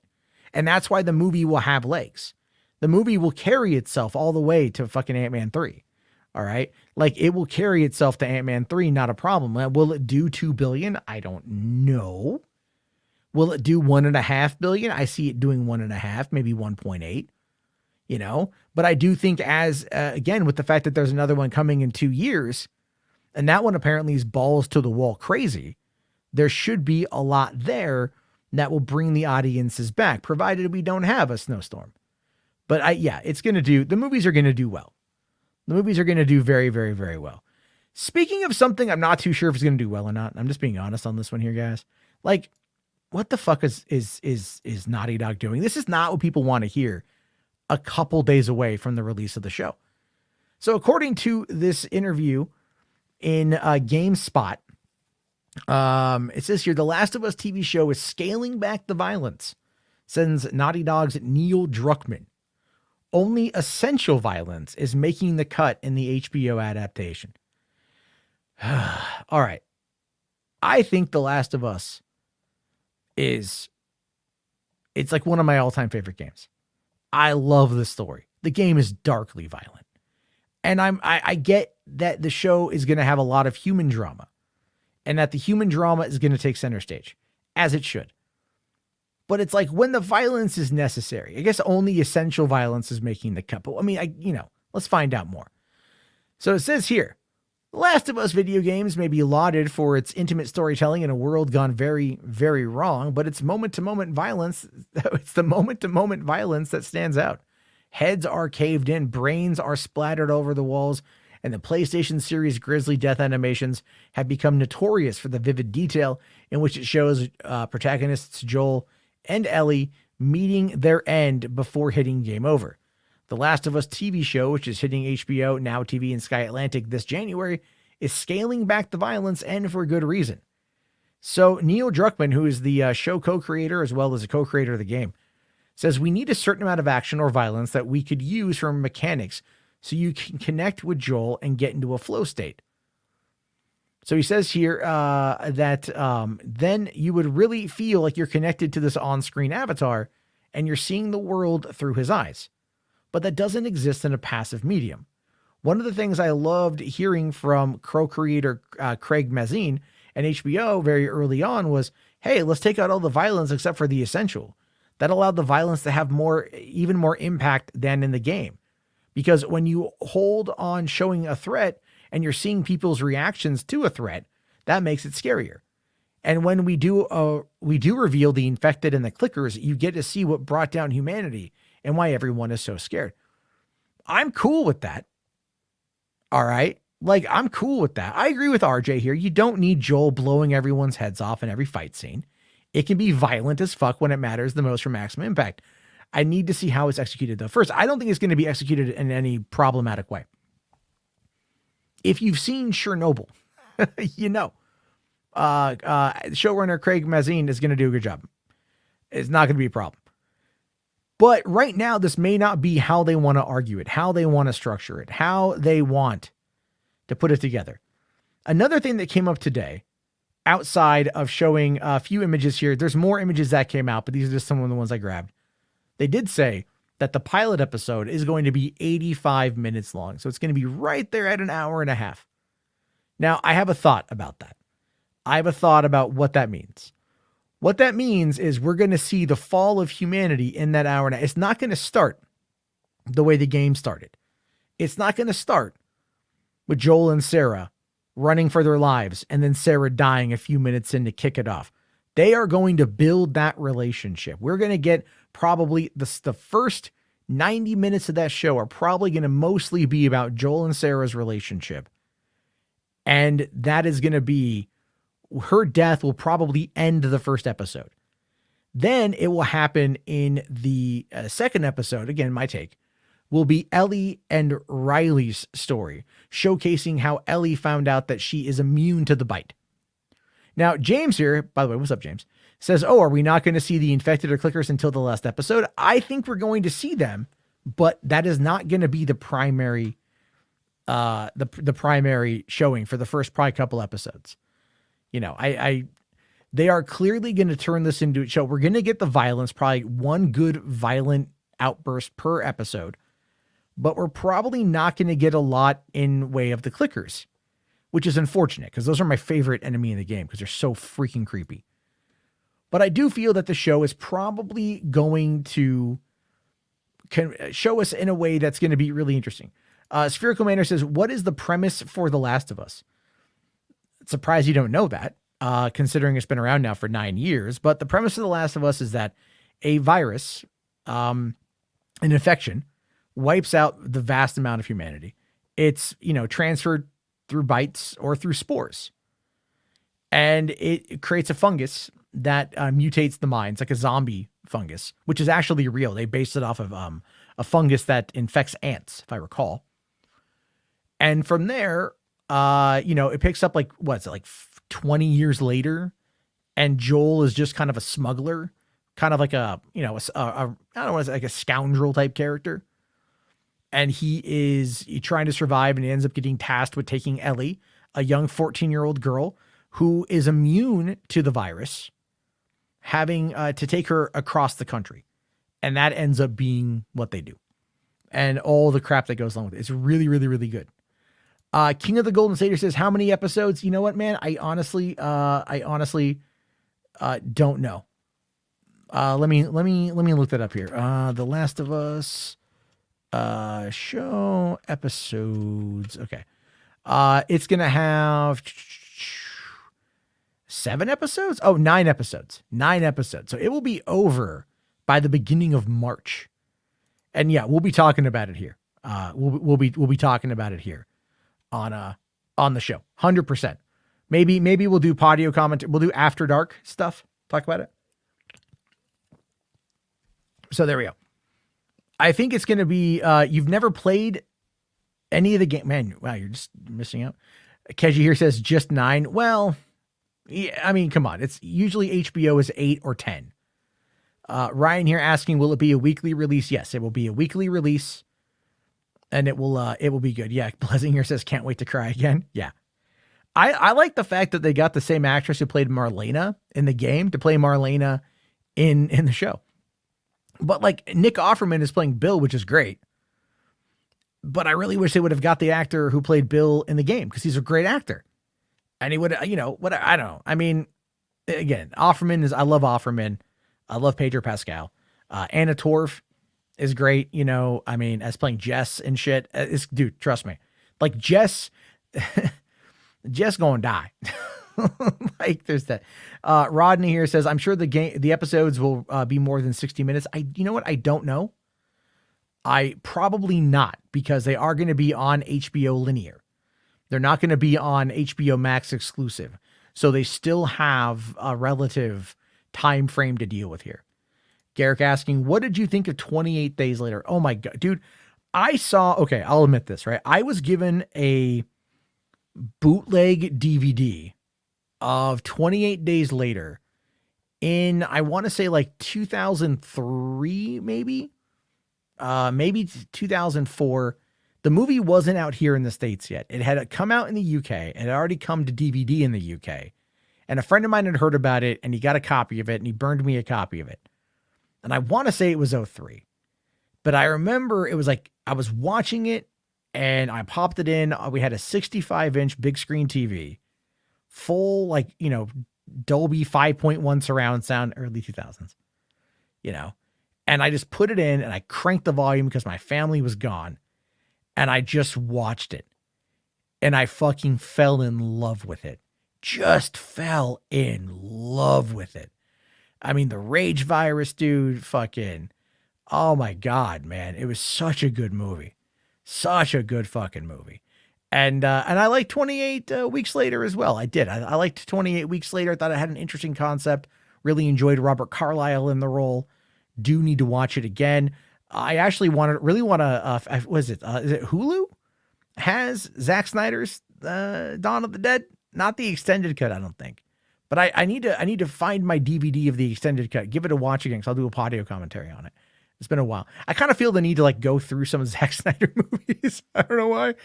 And that's why the movie will have legs. The movie will carry itself all the way to fucking Ant-Man 3. All right. Like it will carry itself to Ant-Man 3. Not a problem. Will it do 2 billion? I don't know. Will it do 1.5 billion? I see it doing 1.5, maybe 1.8, but I do think again, with the fact that there's another one coming in 2 years, and that one apparently is balls to the wall crazy, there should be a lot there that will bring the audiences back, provided we don't have a snowstorm. But the movies are going to do well. The movies are going to do very, very, very well. Speaking of something, I'm not too sure if it's going to do well or not. I'm just being honest on this one here, guys. Like, what the fuck is Naughty Dog doing? This is not what people want to hear a couple days away from the release of the show. So according to this interview in GameSpot, it says here, The Last of Us TV show is scaling back the violence, says Naughty Dog's Neil Druckmann. Only essential violence is making the cut in the HBO adaptation. All right. I think The Last of Us it's like one of my all-time favorite games. I love the story. The game is darkly violent. And I get that the show is going to have a lot of human drama, and that the human drama is going to take center stage, as it should. But it's like when the violence is necessary. I guess only essential violence is making the cut. But let's find out more. So it says here, The Last of Us video games may be lauded for its intimate storytelling in a world gone very, very wrong, but it's moment-to-moment violence. It's the moment-to-moment violence that stands out. Heads are caved in, brains are splattered over the walls, and the PlayStation series grisly death animations have become notorious for the vivid detail in which it shows protagonists Joel and Ellie meeting their end before hitting game over. The Last of Us TV show, which is hitting HBO, Now TV, and Sky Atlantic this January, is scaling back the violence, and for good reason. So Neil Druckmann, who is the show co-creator as well as a co-creator of the game, says we need a certain amount of action or violence that we could use from mechanics so you can connect with Joel and get into a flow state. So he says here that then you would really feel like you're connected to this on-screen avatar and you're seeing the world through his eyes. But that doesn't exist in a passive medium. One of the things I loved hearing from co-creator Craig Mazin and HBO very early on was, hey, let's take out all the violence except for the essential. That allowed the violence to have even more impact than in the game. Because when you hold on showing a threat and you're seeing people's reactions to a threat, that makes it scarier. And when we do reveal the infected and the clickers, you get to see what brought down humanity and why everyone is so scared. I'm cool with that. All right. Like, I'm cool with that. I agree with RJ here. You don't need Joel blowing everyone's heads off in every fight scene. It can be violent as fuck when it matters the most for maximum impact. I need to see how it's executed though. First, I don't think it's going to be executed in any problematic way. If you've seen Chernobyl, you know, showrunner Craig Mazin is going to do a good job. It's not going to be a problem. But right now, this may not be how they want to argue it, how they want to structure it, how they want to put it together. Another thing that came up today, outside of showing a few images here, there's more images that came out, but these are just some of the ones I grabbed. They did say that the pilot episode is going to be 85 minutes long. So it's going to be right there at an hour and a half. Now, I have a thought about that. I have a thought about what that means. What that means is we're going to see the fall of humanity in that hour and a half. It's not going to start the way the game started. It's not going to start with Joel and Sarah running for their lives and then Sarah dying a few minutes in to kick it off. They are going to build that relationship. We're going to get probably the first 90 minutes of that show are probably going to mostly be about Joel and Sarah's relationship. And that is going to be, her death will probably end the first episode. Then it will happen in the second episode. Again, my take will be Ellie and Riley's story, showcasing how Ellie found out that she is immune to the bite. Now, James here, by the way, what's up, James, says, oh, are we not going to see the infected or clickers until the last episode? I think we're going to see them, but that is not going to be the primary, the primary showing for the first probably couple episodes. You know, they are clearly going to turn this into a show. We're going to get the violence, probably one good violent outburst per episode, but we're probably not going to get a lot in way of the clickers, which is unfortunate because those are my favorite enemy in the game because they're so freaking creepy. But I do feel that the show is probably going to show us in a way that's going to be really interesting. Spherical Manor says, what is the premise for The Last of Us? Surprised you don't know that, considering it's been around now for 9 years. But the premise of The Last of Us is that a virus, an infection, wipes out the vast amount of humanity. It's, you know, transferred through bites or through spores. And it creates a fungus that mutates the minds, like a zombie fungus, which is actually real. They based it off of a fungus that infects ants, if I recall. And from there, you know, it picks up like, what's it, like 20 years later, and Joel is just kind of a smuggler, kind of like a, you know, I don't want to say like a scoundrel type character. And he's trying to survive, and he ends up getting tasked with taking Ellie, a young 14-year-old girl who is immune to the virus, having to take her across the country. And that ends up being what they do. And all the crap that goes along with it. It's really, really, really good. King of the Golden Satyr says, how many episodes? You know what, man? I honestly don't know. Let me look that up here. The Last of Us show episodes. Okay. It's going to have 7 episodes. Oh, 9 episodes, 9 episodes. So it will be over by the beginning of March. And yeah, we'll be talking about it here. We'll be talking about it here. on the show. 100%. Maybe we'll do patio comment. We'll do after dark stuff. Talk about it. So there we go. I think it's going to be, you've never played any of the game. Man, wow, you're just missing out. Keji here says just 9. Well, yeah, I mean, come on. It's usually HBO is 8 or 10. Ryan here asking, will it be a weekly release? Yes, it will be a weekly release, and it will be good. Yeah, Blessing here says, can't wait to cry again. Yeah. I like the fact that they got the same actress who played Marlena in the game to play Marlena in the show. But like Nick Offerman is playing Bill, which is great. But I really wish they would have got the actor who played Bill in the game because he's a great actor. And he would, I don't know. I mean, again, Offerman I love Offerman. I love Pedro Pascal. Anna Torv is great. I mean, as playing Jess and shit. Dude, trust me. Like Jess gonna die. Like there's that. Rodney here says, I'm sure the episodes will be more than 60 minutes. You know what? I don't know. I probably not, because they are going to be on HBO linear. They're not going to be on HBO Max exclusive. So they still have a relative time frame to deal with here. Garrick asking, what did you think of 28 Days Later? Oh my God, dude. Okay, I'll admit this, right? I was given a bootleg DVD of 28 Days Later in, I want to say like 2003, maybe 2004. The movie wasn't out here in the States yet. It had come out in the UK and it had already come to DVD in the UK. And a friend of mine had heard about it and he got a copy of it and he burned me a copy of it. And I want to say it was 03, but I remember it was like, I was watching it and I popped it in. We had a 65-inch big screen TV, full, like, Dolby 5.1 surround sound, early 2000s, and I just put it in and I cranked the volume because my family was gone and I just watched it and I fucking fell in love with it. Just fell in love with it. I mean, the rage virus, dude, fucking, oh my God, man. It was such a good movie. Such a good fucking movie. And I liked 28 Weeks Later as well. I did. I liked 28 Weeks Later. I thought it had an interesting concept. Really enjoyed Robert Carlyle in the role. Do need to watch it again. I actually really want to, is it Hulu? Has Zack Snyder's Dawn of the Dead? Not the extended cut, I don't think. But I need to find my DVD of the extended cut. Give it a watch again, because I'll do a patio commentary on it. It's been a while. I kind of feel the need to like go through some of Zack Snyder movies. I don't know why,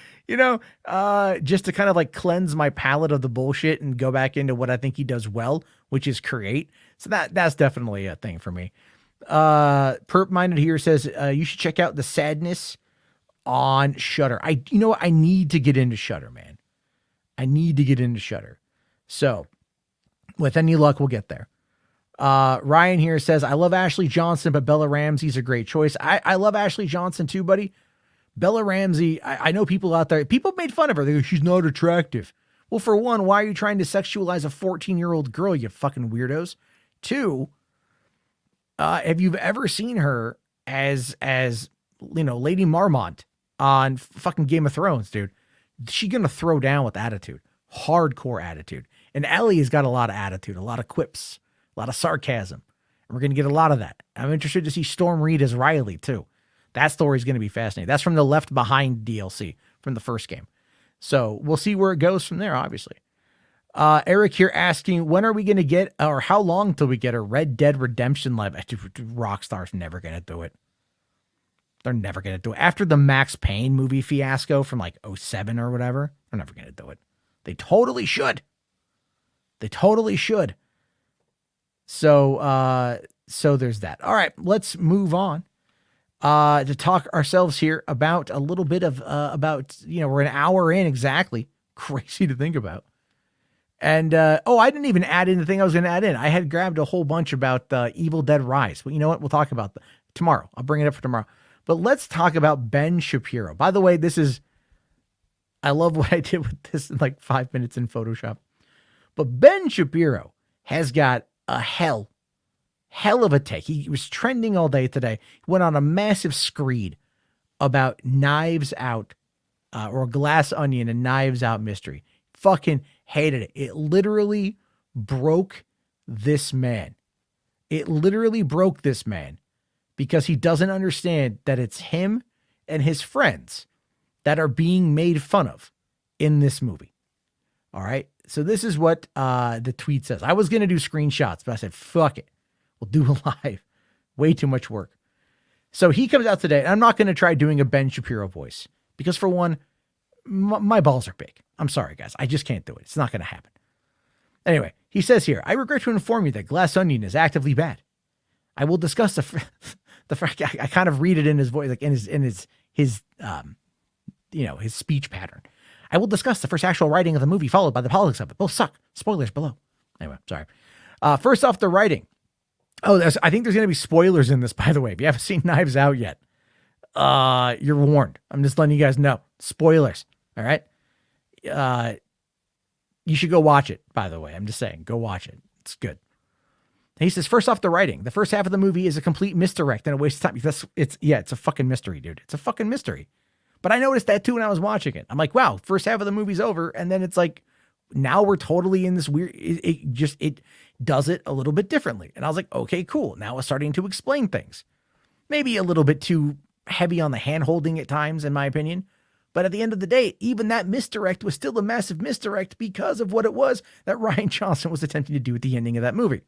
just to kind of like cleanse my palate of the bullshit and go back into what I think he does well, which is create. So that's definitely a thing for me. Perp Minded here says, you should check out The Sadness on Shudder. I need to get into Shudder, man. I need to get into Shudder. So with any luck, we'll get there. Ryan here says, I love Ashley Johnson, but Bella Ramsey's a great choice. I love Ashley Johnson too, buddy. Bella Ramsey, I know people out there, people made fun of her. They go, she's not attractive. Well, for one, why are you trying to sexualize a 14-year-old girl, you fucking weirdos? Two, have you ever seen her as Lady Marmont on fucking Game of Thrones, dude? She's going to throw down with attitude, hardcore attitude. And Ellie has got a lot of attitude, a lot of quips, a lot of sarcasm. And we're going to get a lot of that. I'm interested to see Storm Reed as Riley too. That story is going to be fascinating. That's from the Left Behind DLC from the first game. So we'll see where it goes from there, obviously. Eric here asking, when are we going to get, or how long till we get a Red Dead Redemption live? Rockstar's never going to do it. They're never going to do it. After the Max Payne movie fiasco from like 2007 or whatever, they're never going to do it. They totally should. They totally should. So there's that. All right, let's move on to talk ourselves here about a little bit of, we're an hour in exactly. Crazy to think about. And, I didn't even add in the thing I was going to add in. I had grabbed a whole bunch about Evil Dead Rise. Well, you know what? We'll talk about that tomorrow. I'll bring it up for tomorrow. But let's talk about Ben Shapiro. By the way, I love what I did with this in like 5 minutes in Photoshop. But Ben Shapiro has got a hell of a take. He was trending all day today. He went on a massive screed about Knives Out or Glass Onion, a Knives Out mystery. Fucking hated it. It literally broke this man. It literally broke this man because he doesn't understand that it's him and his friends that are being made fun of in this movie. All right. So this is what the tweet says. I was going to do screenshots, but I said, fuck it. We'll do a live. Way too much work. So he comes out today, and I'm not going to try doing a Ben Shapiro voice because, for one, my balls are big. I'm sorry, guys. I just can't do it. It's not going to happen. Anyway, he says here, I regret to inform you that Glass Onion is actively bad. I will discuss the I kind of read it in his voice, like in his his speech pattern. I will discuss the first actual writing of the movie, followed by the politics of it. Both suck. Spoilers below. Anyway, sorry. First off, the writing. Oh, I think there's going to be spoilers in this, by the way. If you haven't seen Knives Out yet, you're warned. I'm just letting you guys know. Spoilers. All right. You should go watch it, by the way. I'm just saying, go watch it. It's good. He says, first off, the writing. The first half of the movie is a complete misdirect and a waste of time. It's a fucking mystery, dude. It's a fucking mystery. But I noticed that too when I was watching it. I'm like, wow, first half of the movie's over. And then it's like, now we're totally in this weird, it does it a little bit differently. And I was like, okay, cool. Now it's starting to explain things. Maybe a little bit too heavy on the hand holding at times, in my opinion. But at the end of the day, even that misdirect was still a massive misdirect because of what it was that Rian Johnson was attempting to do at the ending of that movie.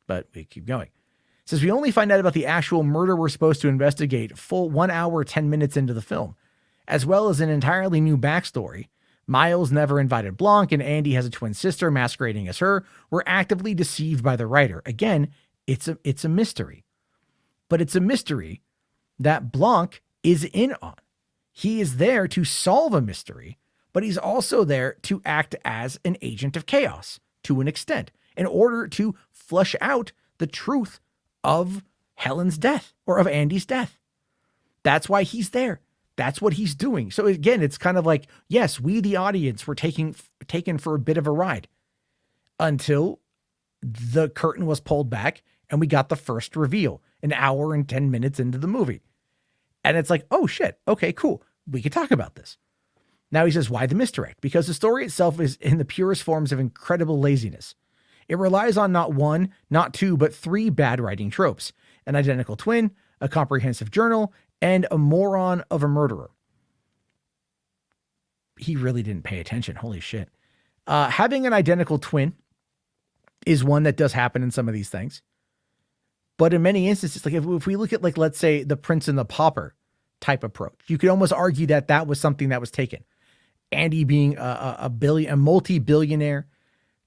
But we keep going. It says, we only find out about the actual murder we're supposed to investigate full 1 hour, 10 minutes into the film, as well as an entirely new backstory. Miles never invited Blanc, and Andy has a twin sister masquerading as her. We're actively deceived by the writer. Again, it's a mystery. But it's a mystery that Blanc is in on. He is there to solve a mystery, but he's also there to act as an agent of chaos to an extent in order to flush out the truth of Helen's death or of Andy's death. That's why he's there. That's what he's doing. So again, it's kind of like, yes, we, the audience, were taken for a bit of a ride until the curtain was pulled back and we got the first reveal an hour and 10 minutes into the movie. And it's like, oh shit. Okay, cool. We could talk about this. Now he says, why the misdirect? Because the story itself is in the purest forms of incredible laziness. It relies on not one, not two, but three bad writing tropes: an identical twin, a comprehensive journal, and a moron of a murderer. He really didn't pay attention. Holy shit. Having an identical twin is one that does happen in some of these things. But in many instances, like if we look at, like, let's say the Prince and the Pauper type approach, you could almost argue that that was something that was taken. Andy being a multi-billionaire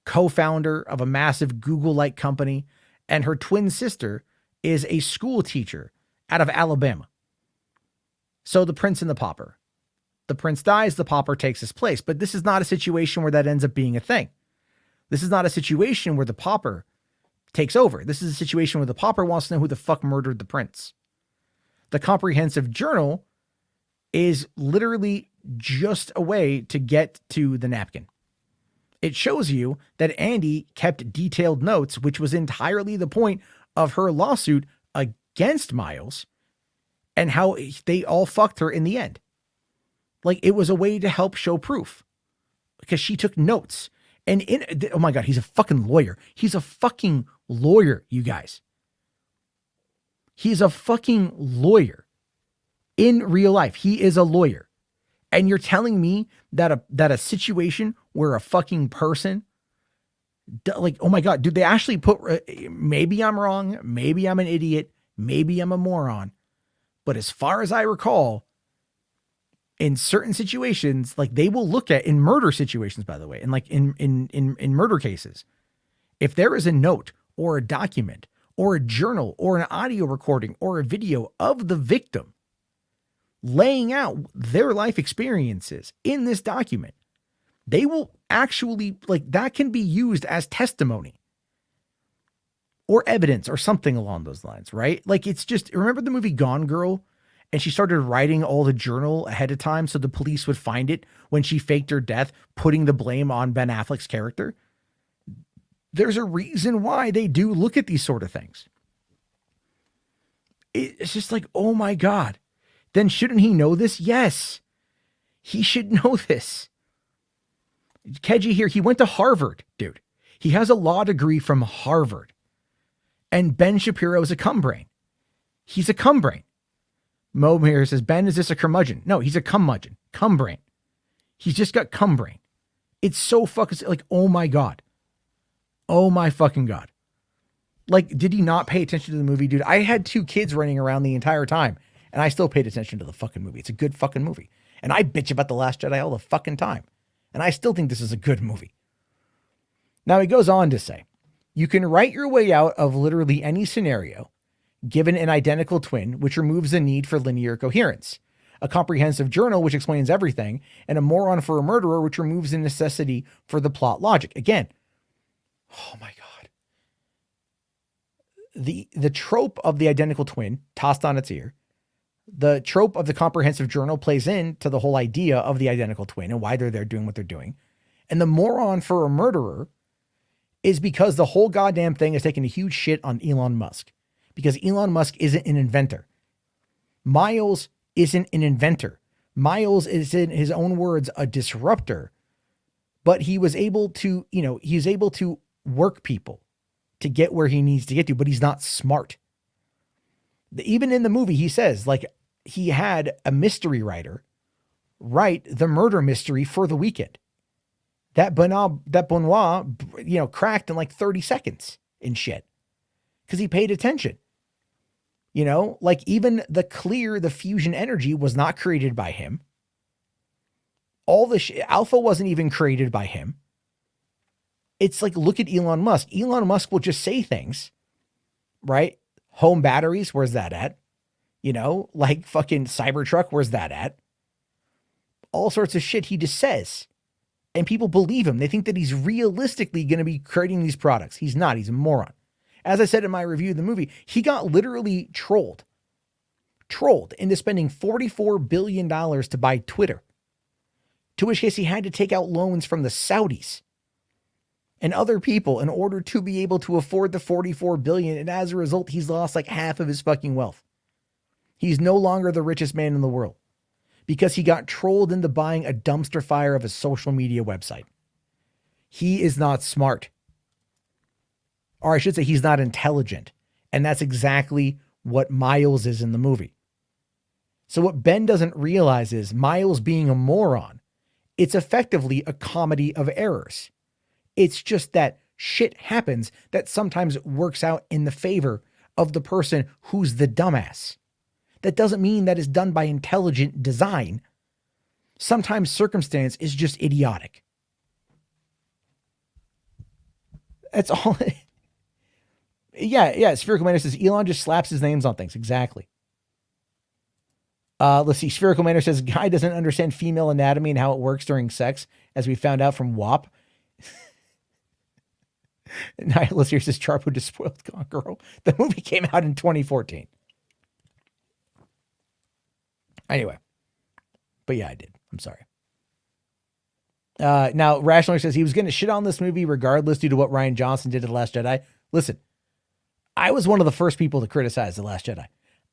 co-founder of a massive Google-like company, and her twin sister is a school teacher out of Alabama. So the Prince and the Pauper. The Prince dies, the Pauper takes his place. But this is not a situation where that ends up being a thing. This is not a situation where the Pauper takes over. This is a situation where the Pauper wants to know who the fuck murdered the Prince. The comprehensive journal is literally just a way to get to the napkin. It shows you that Andy kept detailed notes, which was entirely the point of her lawsuit against Miles, and how they all fucked her in the end. Like, it was a way to help show proof because she took notes. And oh my God, he's a fucking lawyer. He's a fucking lawyer, you guys. He's a fucking lawyer in real life. He is a lawyer. And you're telling me that a situation where a fucking person, like, oh my God, dude, they actually put, maybe I'm wrong, maybe I'm an idiot, maybe I'm a moron, but as far as I recall, in certain situations, like, they will look at, in murder situations, by the way, and like in murder cases, if there is a note or a document or a journal or an audio recording or a video of the victim laying out their life experiences in this document, they will actually, like, that can be used as testimony or evidence or something along those lines, right? Like, it's just, remember the movie Gone Girl? And she started writing all the journal ahead of time so the police would find it when she faked her death, putting the blame on Ben Affleck's character. There's a reason why they do look at these sort of things. It's just like, oh my God. Then shouldn't he know this? Yes. He should know this. Keji here, he went to Harvard, dude. He has a law degree from Harvard. And Ben Shapiro is a cumbrain. He's a cumbrain. Mo here says, Ben, is this a curmudgeon? No, he's a cummudgeon. Cumbrain. He's just got cumbrain. It's so fucking, like, oh my God. Oh my fucking God. Like, did he not pay attention to the movie, dude? I had 2 kids running around the entire time, and I still paid attention to the fucking movie. It's a good fucking movie. And I bitch about The Last Jedi all the fucking time. And I still think this is a good movie. Now, he goes on to say, you can write your way out of literally any scenario, given an identical twin, which removes the need for linear coherence, a comprehensive journal, which explains everything, and a moron for a murderer, which removes the necessity for the plot logic. Again, oh my God. The trope of the identical twin tossed on its ear, the trope of the comprehensive journal plays into the whole idea of the identical twin and why they're there doing what they're doing. And the moron for a murderer is because the whole goddamn thing is taking a huge shit on Elon Musk, because Elon Musk isn't an inventor. Miles isn't an inventor. Miles is, in his own words, a disruptor, but he was able to, he's able to work people to get where he needs to get to, but he's not smart. Even in the movie, he says, like, he had a mystery writer write the murder mystery for the weekend. That Benoit, cracked in like 30 seconds and shit. Because he paid attention. Like even the fusion energy was not created by him. All the Alpha wasn't even created by him. It's like, look at Elon Musk. Elon Musk will just say things, right? Home batteries, where's that at? Like fucking Cybertruck, where's that at? All sorts of shit he just says. And people believe him. They think that he's realistically going to be creating these products. He's not. He's a moron. As I said in my review of the movie, he got literally trolled into spending $44 billion to buy Twitter. To which case he had to take out loans from the Saudis and other people in order to be able to afford the $44 billion. And as a result, he's lost like half of his fucking wealth. He's no longer the richest man in the world because he got trolled into buying a dumpster fire of a social media website. He is not smart. Or I should say he's not intelligent. And that's exactly what Miles is in the movie. So what Ben doesn't realize is Miles being a moron, it's effectively a comedy of errors. It's just that shit happens that sometimes works out in the favor of the person who's the dumbass. That doesn't mean that it's done by intelligent design. Sometimes circumstance is just idiotic. That's all. Yeah. Spherical Manor says Elon just slaps his names on things. Exactly. Let's see. Spherical Manor says guy doesn't understand female anatomy and how it works during sex, as we found out from WAP. Nihilus here says Charpo just spoiled Girl. The movie came out in 2014. Anyway. But yeah, I did. I'm sorry. Now, Rationaler says he was going to shit on this movie regardless due to what Rian Johnson did to The Last Jedi. Listen, I was one of the first people to criticize The Last Jedi.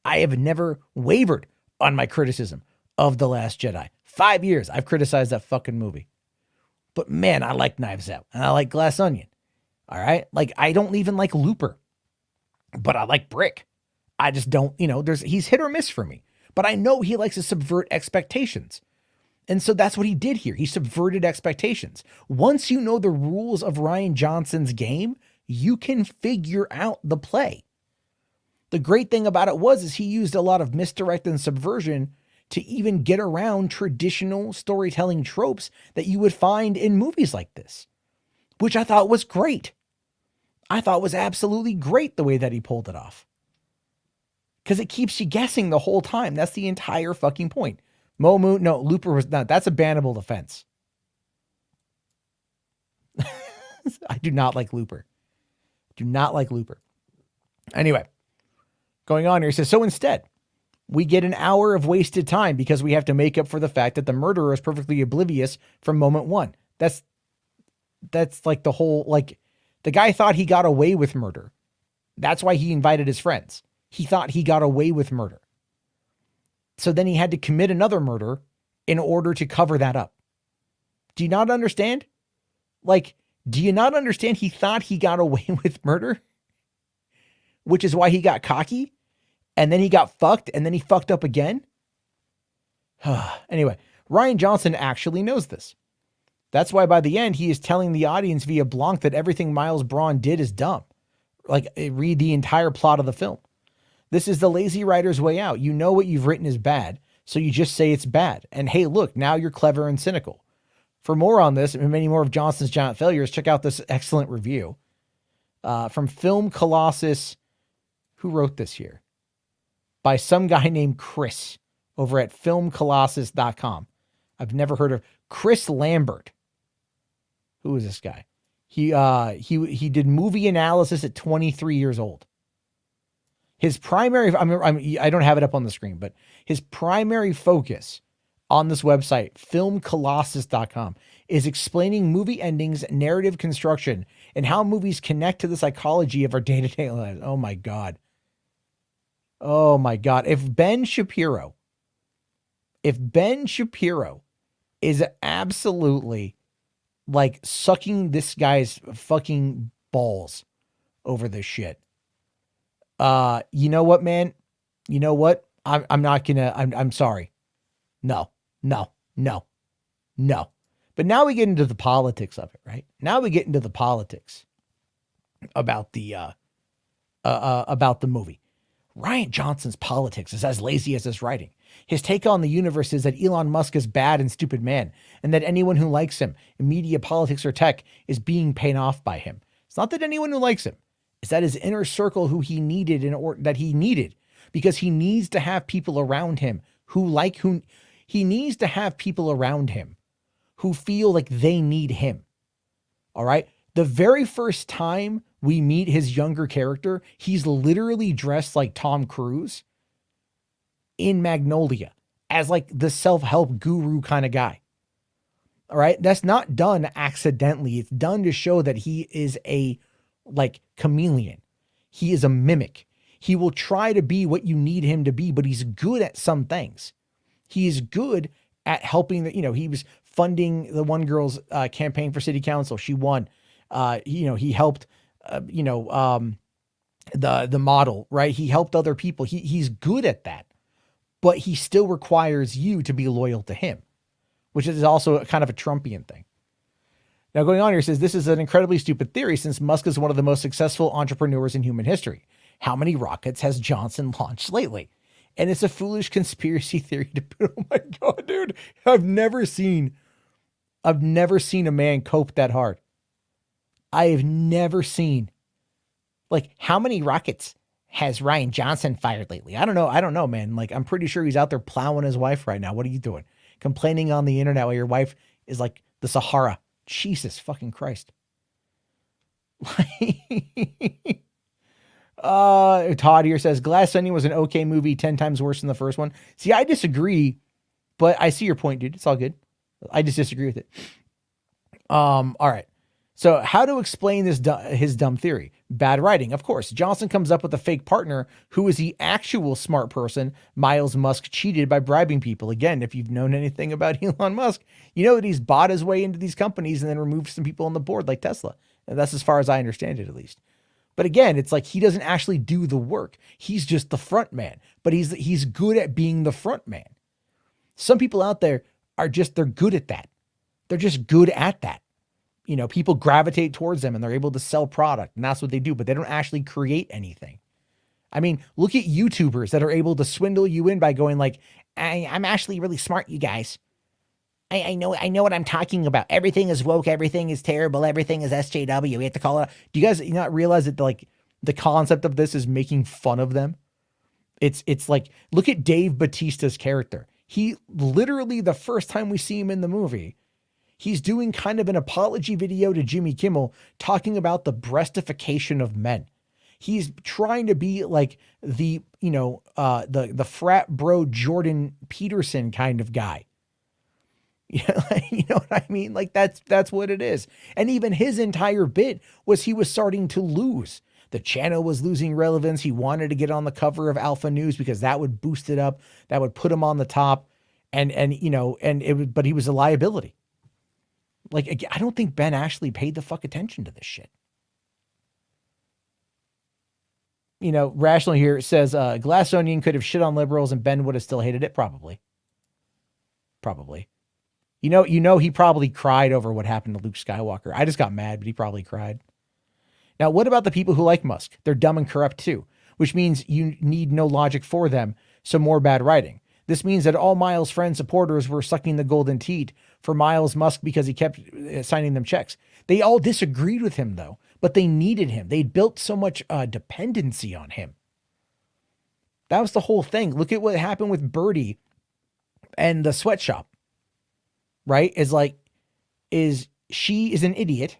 I have never wavered on my criticism of The Last Jedi. 5 years I've criticized that fucking movie. But man, I like Knives Out and I like Glass Onion. All right. Like I don't even like Looper, but I like Brick. I just don't, he's hit or miss for me, but I know he likes to subvert expectations. And so that's what he did here. He subverted expectations. Once you know the rules of Rian Johnson's game, you can figure out the play. The great thing about it is he used a lot of misdirect and subversion to even get around traditional storytelling tropes that you would find in movies like this, which I thought was great. I thought was absolutely great the way that he pulled it off. Because it keeps you guessing the whole time. That's the entire fucking point. Momu, no, Looper was not. That's a bannable offense. I do not like Looper. Do not like Looper. Anyway, going on here, he says, so instead, we get an hour of wasted time because we have to make up for the fact that the murderer is perfectly oblivious from moment one. That's like the whole, like, the guy thought he got away with murder. That's why he invited his friends. He thought he got away with murder. So then he had to commit another murder in order to cover that up. Do you not understand? Like, do you not understand he thought he got away with murder? Which is why he got cocky, and then he got fucked, and then he fucked up again? Anyway, Rian Johnson actually knows this. That's why by the end, he is telling the audience via Blanc that everything Miles Braun did is dumb. Like, read the entire plot of the film. This is the lazy writer's way out. You know what you've written is bad, so you just say it's bad. And hey, look, now you're clever and cynical. For more on this and many more of Johnson's giant failures, check out this excellent review from Film Colossus. Who wrote this here? By some guy named Chris over at filmcolossus.com. I've never heard of Chris Lambert. Who is this guy? He did movie analysis at 23 years old. His primary, I don't have it up on the screen, but his primary focus on this website, filmcolossus.com, is explaining movie endings, narrative construction, and how movies connect to the psychology of our day-to-day lives. Oh my God. Oh my God. If Ben Shapiro is absolutely like sucking this guy's fucking balls over this shit, you know what, man? You know what? I'm sorry. No. But now we get into the politics of it, right? Now we get into the politics about the movie. Rian Johnson's politics is as lazy as his writing. His take on the universe is that Elon Musk is bad and stupid man, and that anyone who likes him in media, politics, or tech is being paid off by him. It's not that anyone who likes him. It's that his inner circle who he needed because he needs to have people around him he needs to have people around him who feel like they need him. All right. The very first time we meet his younger character, he's literally dressed like Tom Cruise in Magnolia as like the self-help guru kind of guy. All right. That's not done accidentally. It's done to show that he is a like chameleon. He is a mimic. He will try to be what you need him to be, but he's good at some things. He is good at helping he was funding the one girl's campaign for city council. She won. He helped, the model, right? He helped other people. He's good at that, but he still requires you to be loyal to him, which is also kind of a Trumpian thing. Now going on here, says this is an incredibly stupid theory since Musk is one of the most successful entrepreneurs in human history. How many rockets has Johnson launched lately? And it's a foolish conspiracy theory to put, oh my God, dude, I've never seen a man cope that hard. I have never seen, like, how many rockets has Rian Johnson fired lately? I don't know, man. Like, I'm pretty sure he's out there plowing his wife right now. What are you doing? Complaining on the internet while your wife is like the Sahara. Jesus fucking Christ. Todd here says Glass Onion was an okay movie, 10 times worse than the first one. See, I disagree, but I see your point, dude. It's all good. I just disagree with it. All right. So how to explain his dumb theory? Bad writing. Of course, Johnson comes up with a fake partner who is the actual smart person. Miles Musk cheated by bribing people. Again, if you've known anything about Elon Musk, you know that he's bought his way into these companies and then removed some people on the board like Tesla. And that's as far as I understand it, at least. But again, it's like he doesn't actually do the work. He's just the front man, but he's good at being the front man. Some people out there they're good at that. They're just good at that. People gravitate towards them and they're able to sell product, and that's what they do, but they don't actually create anything. I mean, look at YouTubers that are able to swindle you in by going like, I'm actually really smart, you guys. I know what I'm talking about. Everything is woke. Everything is terrible. Everything is SJW. We have to call it. Do you guys not realize that like the concept of this is making fun of them? It's like, look at Dave Bautista's character. He literally, the first time we see him in the movie, he's doing kind of an apology video to Jimmy Kimmel talking about the breastification of men. He's trying to be like the frat bro Jordan Peterson kind of guy. You know what I mean? Like that's what it is. And even his entire bit was he was starting to lose. The channel was losing relevance. He wanted to get on the cover of Alpha News because that would boost it up. That would put him on the top. and you know, and it was, but he was a liability. Like, I don't think Ben actually paid the fuck attention to this shit. You know, Rational here says, Glass Onion could have shit on liberals and Ben would have still hated it. Probably. You know, he probably cried over what happened to Luke Skywalker. I just got mad, but he probably cried. Now, what about the people who like Musk? They're dumb and corrupt too, which means you need no logic for them. So more bad writing. This means that all Miles' friend supporters were sucking the golden teat for Miles Musk because he kept signing them checks. They all disagreed with him though, but they needed him. They'd built so much dependency on him. That was the whole thing. Look at what happened with Birdie and the sweatshop, right? She is an idiot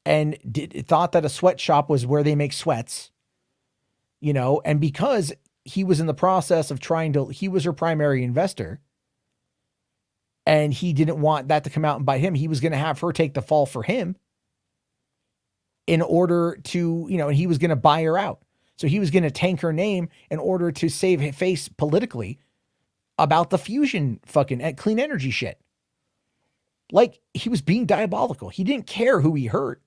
and thought that a sweatshop was where they make sweats, you know, and because he was in the process of he was her primary investor and he didn't want that to come out and bite him. He was going to have her take the fall for him in order to, you know, and he was going to buy her out. So he was going to tank her name in order to save face politically about the fusion fucking clean energy shit. Like, he was being diabolical. He didn't care who he hurt.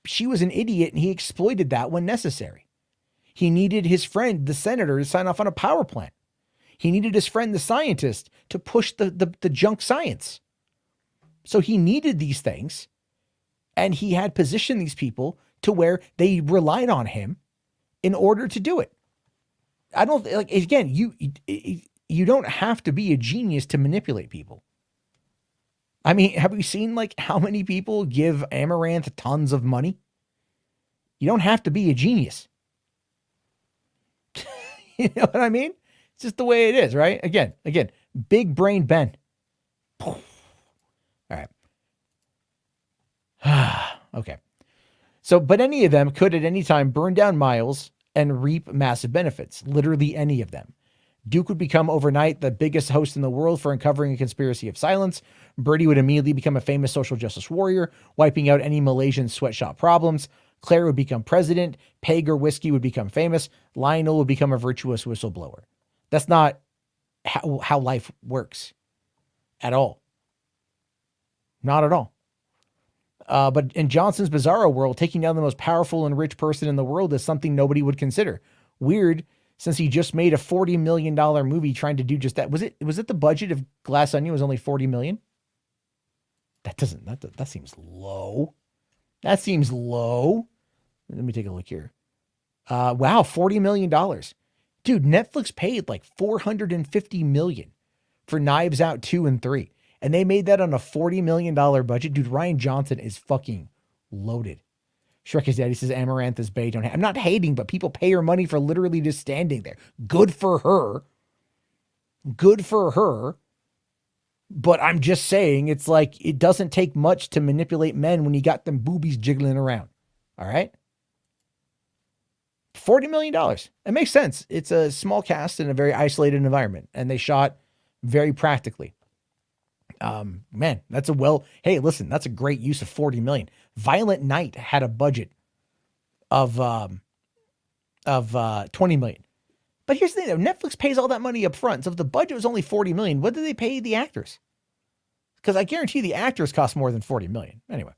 She was an idiot and he exploited that when necessary. He needed his friend, the senator, to sign off on a power plant. He needed his friend, the scientist, to push the junk science. So he needed these things and he had positioned these people to where they relied on him in order to do it. I don't like, again, you don't have to be a genius to manipulate people. I mean, have we seen like how many people give Amaranth tons of money? You don't have to be a genius. You know what I mean? It's just the way it is, right? Again, big brain Ben. All right. Okay. So, but any of them could at any time burn down Miles and reap massive benefits. Literally any of them. Duke would become overnight the biggest host in the world for uncovering a conspiracy of silence. Birdie would immediately become a famous social justice warrior, wiping out any Malaysian sweatshop problems. Claire would become president. Peg or Whiskey would become famous. Lionel would become a virtuous whistleblower. That's not how life works at all. Not at all. But in Johnson's bizarro world, taking down the most powerful and rich person in the world is something nobody would consider. Weird, since he just made a $40 million movie trying to do just that. Was it the budget of Glass Onion was only $40 million? That seems low. That seems low. Let me take a look here. Wow, $40 million. Dude, Netflix paid like $450 million for Knives Out 2 and 3. And they made that on a $40 million budget. Dude, Rian Johnson is fucking loaded. Shrek is Daddy says Amaranth is bait. I'm not hating, but people pay her money for literally just standing there. Good for her. Good for her. But I'm just saying, it's like, it doesn't take much to manipulate men when you got them boobies jiggling around. All right. $40 million. It makes sense. It's a small cast in a very isolated environment, and they shot very practically. Man, hey, listen, that's a great use of 40 million. Violent Night had a budget of 20 million. But here's the thing, Netflix pays all that money up front. So if the budget was only 40 million, what did they pay the actors? Because I guarantee the actors cost more than 40 million. Anyway,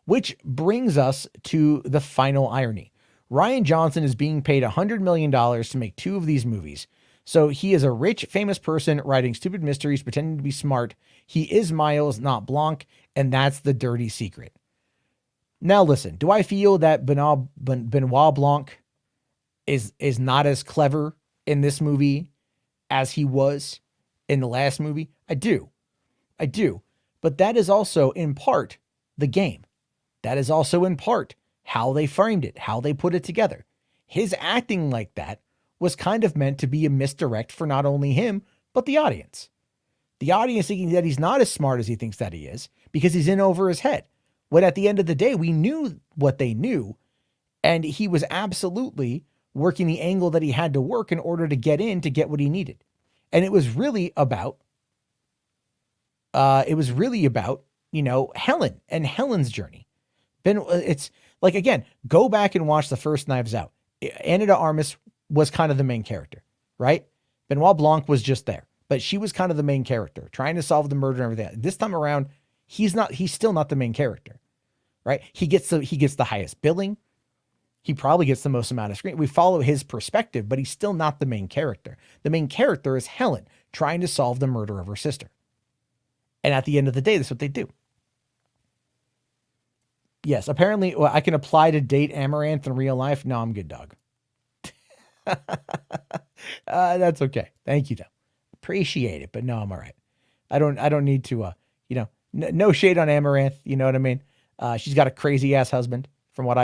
which brings us to the final irony. Rian Johnson is being paid $100 million to make 2 of these movies. So he is a rich, famous person writing stupid mysteries, pretending to be smart. He is Miles, not Blanc, and that's the dirty secret. Now listen, do I feel that Benoit Blanc is not as clever in this movie as he was in the last movie? I do. But that is also in part the game. That is also in part how they framed it, how they put it together. His acting like that was kind of meant to be a misdirect for not only him, but the audience. The audience thinking that he's not as smart as he thinks that he is because he's in over his head. When at the end of the day, we knew what they knew, and he was absolutely working the angle that he had to work in order to get what he needed. And it was really about, Helen and Helen's journey. It's like, again, go back and watch the first Knives Out. Ana de Armas was kind of the main character, right? Benoit Blanc was just there. but she was kind of the main character, trying to solve the murder and everything. This time around, he's still not the main character, right? He gets the highest billing. He probably gets the most amount of screen. We follow his perspective, but he's still not the main character. The main character is Helen trying to solve the murder of her sister. And at the end of the day, that's what they do. Yes, apparently I can apply to date Amaranth in real life. No, I'm good, dog. That's okay. Thank you, though. Appreciate it, but no, I'm all right. I don't need to, no shade on Amaranth. You know what I mean? She's got a crazy ass husband from what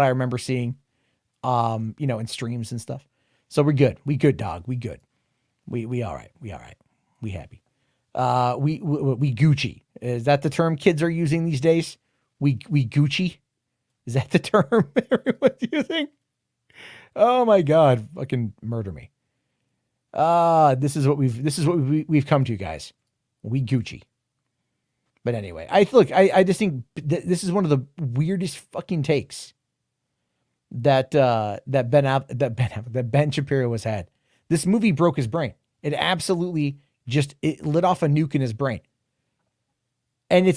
I remember seeing, in streams and stuff. So we're good. We good, dog. We good. We all right. We all right. We happy. We Gucci. Is that the term kids are using these days? We Gucci. Is that the term everyone's using? Oh my God. Fucking murder me. This is what we've come to, guys. We Gucci. But anyway, I just think this is one of the weirdest fucking takes that Ben Shapiro has had. This movie broke his brain. It absolutely it lit off a nuke in his brain. And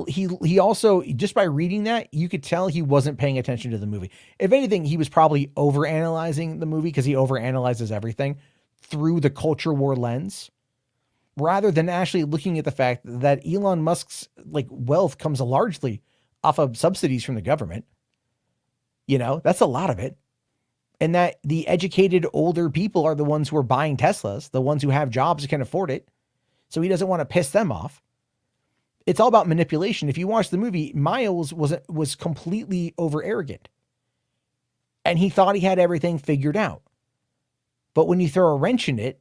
he also, just by reading that, you could tell he wasn't paying attention to the movie. If anything, he was probably overanalyzing the movie, because he overanalyzes everything through the culture war lens, rather than actually looking at the fact that Elon Musk's wealth comes largely off of subsidies from the government. That's a lot of it. And that the educated older people are the ones who are buying Teslas, the ones who have jobs who can afford it. So he doesn't want to piss them off. It's all about manipulation. If you watch the movie, Miles was completely over arrogant, and he thought he had everything figured out. But when you throw a wrench in it,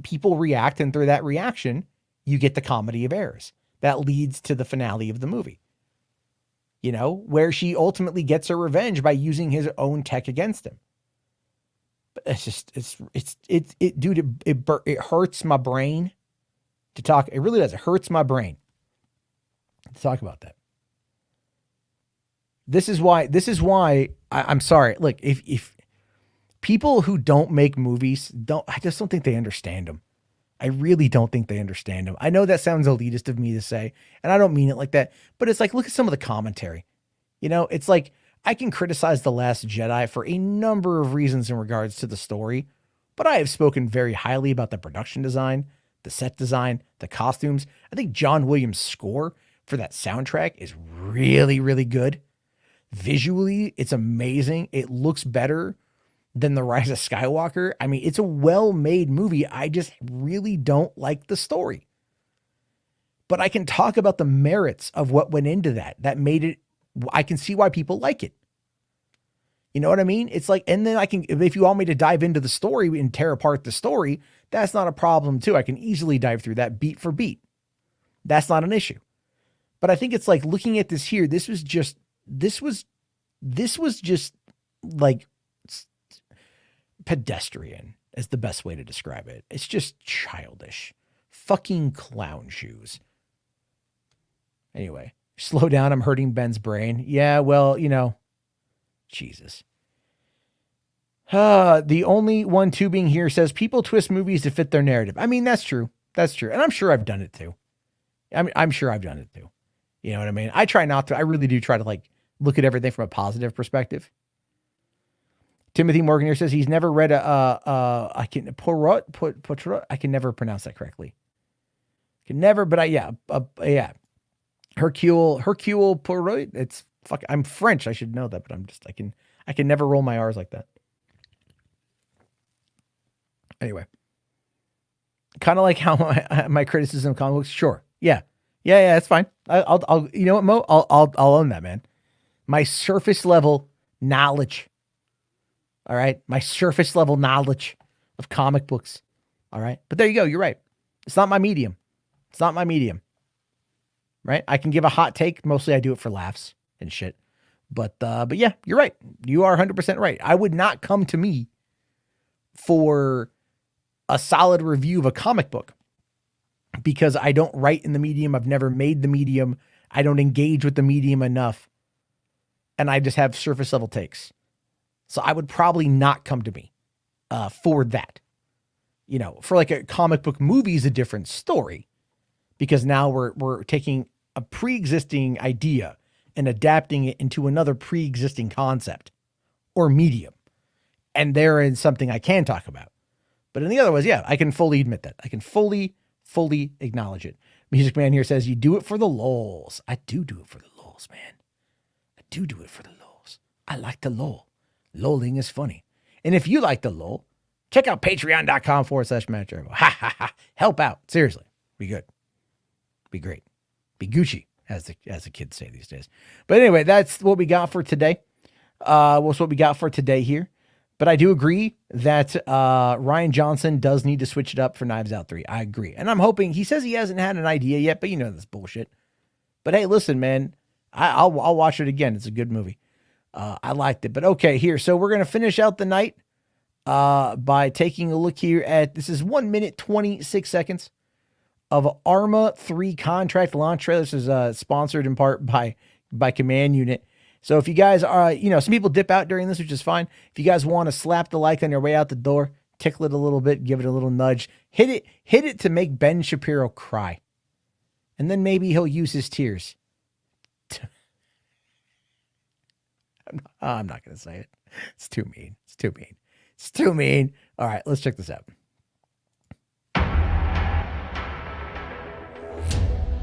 people react, and through that reaction, you get the comedy of errors that leads to the finale of the movie. Where she ultimately gets her revenge by using his own tech against him. But it hurts my brain to talk. It really does. It hurts my brain to talk about that. This is why I'm sorry. Look, if people who don't make movies I just don't think they understand them. I really don't think they understand them. I know that sounds elitist of me to say, and I don't mean it like that, but it's look at some of the commentary. It's I can criticize The Last Jedi for a number of reasons in regards to the story, but I have spoken very highly about the production design, the set design, the costumes. I think John Williams' score for that soundtrack is really, really good. Visually, it's amazing. It looks better than The Rise of Skywalker. I mean, it's a well-made movie. I just really don't like the story. But I can talk about the merits of what went into that made it. I can see why people like it. You know what I mean? It's and then if you want me to dive into the story and tear apart the story, that's not a problem too. I can easily dive through that beat for beat. That's not an issue. But I think it's looking at this here, this was just pedestrian is the best way to describe it. It's just childish. Fucking clown shoes. Anyway, slow down. I'm hurting Ben's brain. Yeah, well, Jesus. The only one tubing here says people twist movies to fit their narrative. I mean, that's true. That's true. And I'm sure I've done it too. I'm sure I've done it too. You know what I mean? I try not to. I really do try to look at everything from a positive perspective. Timothy Morgan here says he's never read I can never pronounce that correctly. Can never, but Hercule Poirot. It's fuck. I'm French. I should know that, but I can never roll my R's like that. Anyway, kind of like how my criticism of comic books. Sure. Yeah. That's fine. I'll you know what, Mo? I'll own that, man. My surface level knowledge. All right. My surface level knowledge of comic books. All right. But there you go. You're right. It's not my medium. Right. I can give a hot take. Mostly I do it for laughs and shit. But yeah, you're right. You are 100% right. I would not come to me for a solid review of a comic book because I don't write in the medium. I've never made the medium. I don't engage with the medium enough. And I just have surface level takes. So I would probably not come to me for that. You know, for like a comic book movie is a different story, because now we're taking a pre-existing idea and adapting it into another pre-existing concept or medium. And there is something I can talk about. But in the other ways, yeah, I can fully admit that. I can fully acknowledge it. Music Man here says, you do it for the lols. I do it for the lols, man. I do it for the lols. I like the lol. Lolling is funny. And if you like the lol, check out patreon.com/Matt Jarbo. Ha ha ha. Help out. Seriously. Be good. Be great. Be Gucci, as the kids say these days. But anyway, that's what we got for today. What's what we got for today here. But I do agree that Rian Johnson does need to switch it up for Knives Out 3. I agree. And I'm hoping, he says he hasn't had an idea yet, but you know this bullshit. But hey, listen, man, I'll watch it again. It's a good movie. I liked it. But okay, here. So we're going to finish out the night by taking a look here at, this is 1 minute, 26 seconds of Arma 3 contract launch trailer. This is sponsored in part by Command Unit. So if you guys are, you know, some people dip out during this, which is fine. If you guys want to slap the like on your way out the door, tickle it a little bit, give it a little nudge, hit it to make Ben Shapiro cry. And then maybe he'll use his tears. I'm not going to say it. It's too mean. It's too mean. All right, let's check this out.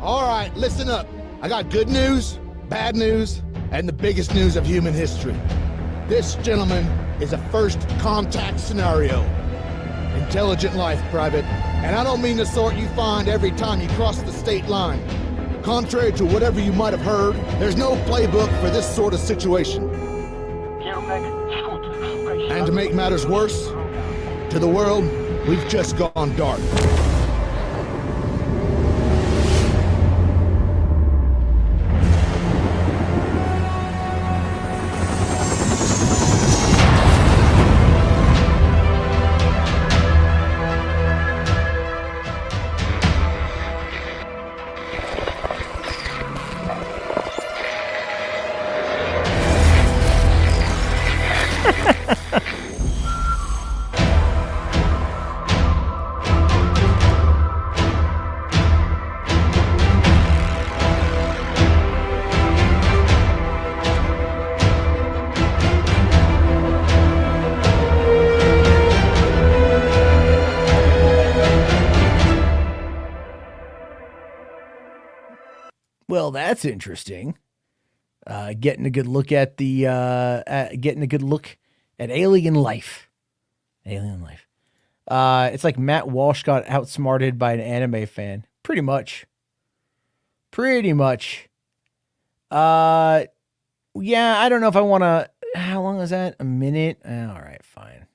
All right, listen up. I got good news, bad news, and the biggest news of human history. This, gentlemen, is a first contact scenario. Intelligent life, Private. And I don't mean the sort you find every time you cross the state line. Contrary to whatever you might have heard, there's no playbook for this sort of situation. And to make matters worse, to the world, we've just gone dark. Well, that's interesting. Getting a good look at alien life. Alien life. It's like Matt Walsh got outsmarted by an anime fan. Pretty much. Yeah, I don't know if I want to. How long is that? A minute? All right, fine.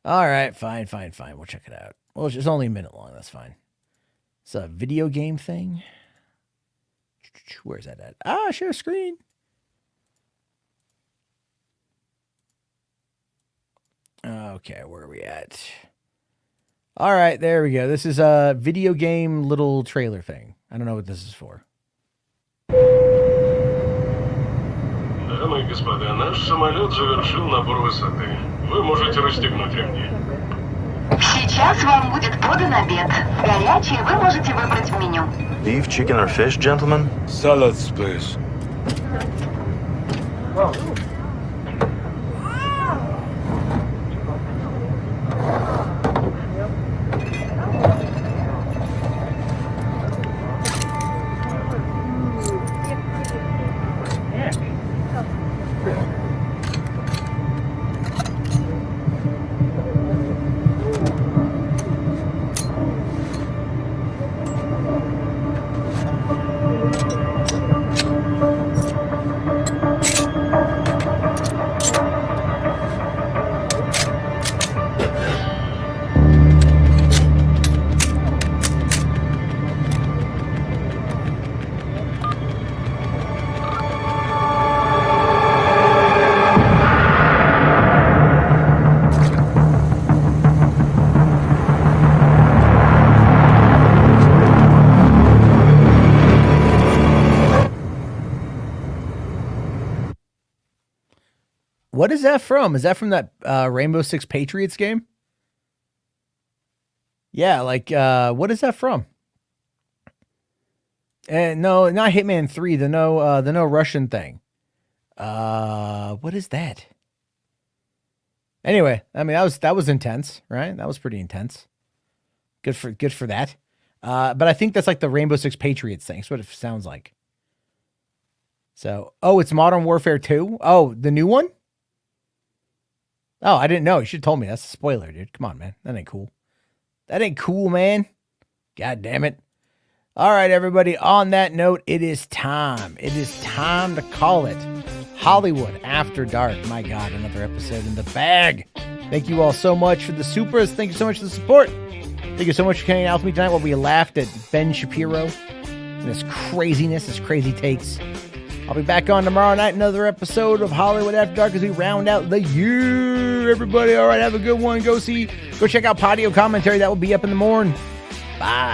We'll check it out. Well, it's just only a minute long. That's fine. It's a video game thing. Where's that at? Share screen. Okay, where are we at? All right, there we go. This is a video game little trailer thing. I don't know what this is for. Дамы и господа, наш самолет завершил набор высоты. Вы можете расстегнуть ремни. Сейчас вам будет подан обед. Горячий вы можете выбрать в меню. Beef, chicken, or fish, gentlemen? Salads, please. What is that from? Is that from that Rainbow Six Patriots game? Yeah, like what is that from? No, not Hitman 3, the no Russian thing. What is that? Anyway, I mean that was intense, right? That was pretty intense. Good for that. But I think that's like the Rainbow Six Patriots thing. That's what it sounds like. So, it's Modern Warfare 2? Oh, the new one? Oh, I didn't know. You should have told me. That's a spoiler, dude. Come on, man. That ain't cool. That ain't cool, man. God damn it. All right, everybody. On that note, it is time. It is time to call it Hollywood After Dark. My God, another episode in the bag. Thank you all so much for the supers. Thank you so much for the support. Thank you so much for hanging out with me tonight while we laughed at Ben Shapiro and his craziness, his crazy takes. I'll be back on tomorrow night, another episode of Hollywood After Dark as we round out the year. Everybody, all right, have a good one. Go check out Patio Commentary. That will be up in the morning. Bye.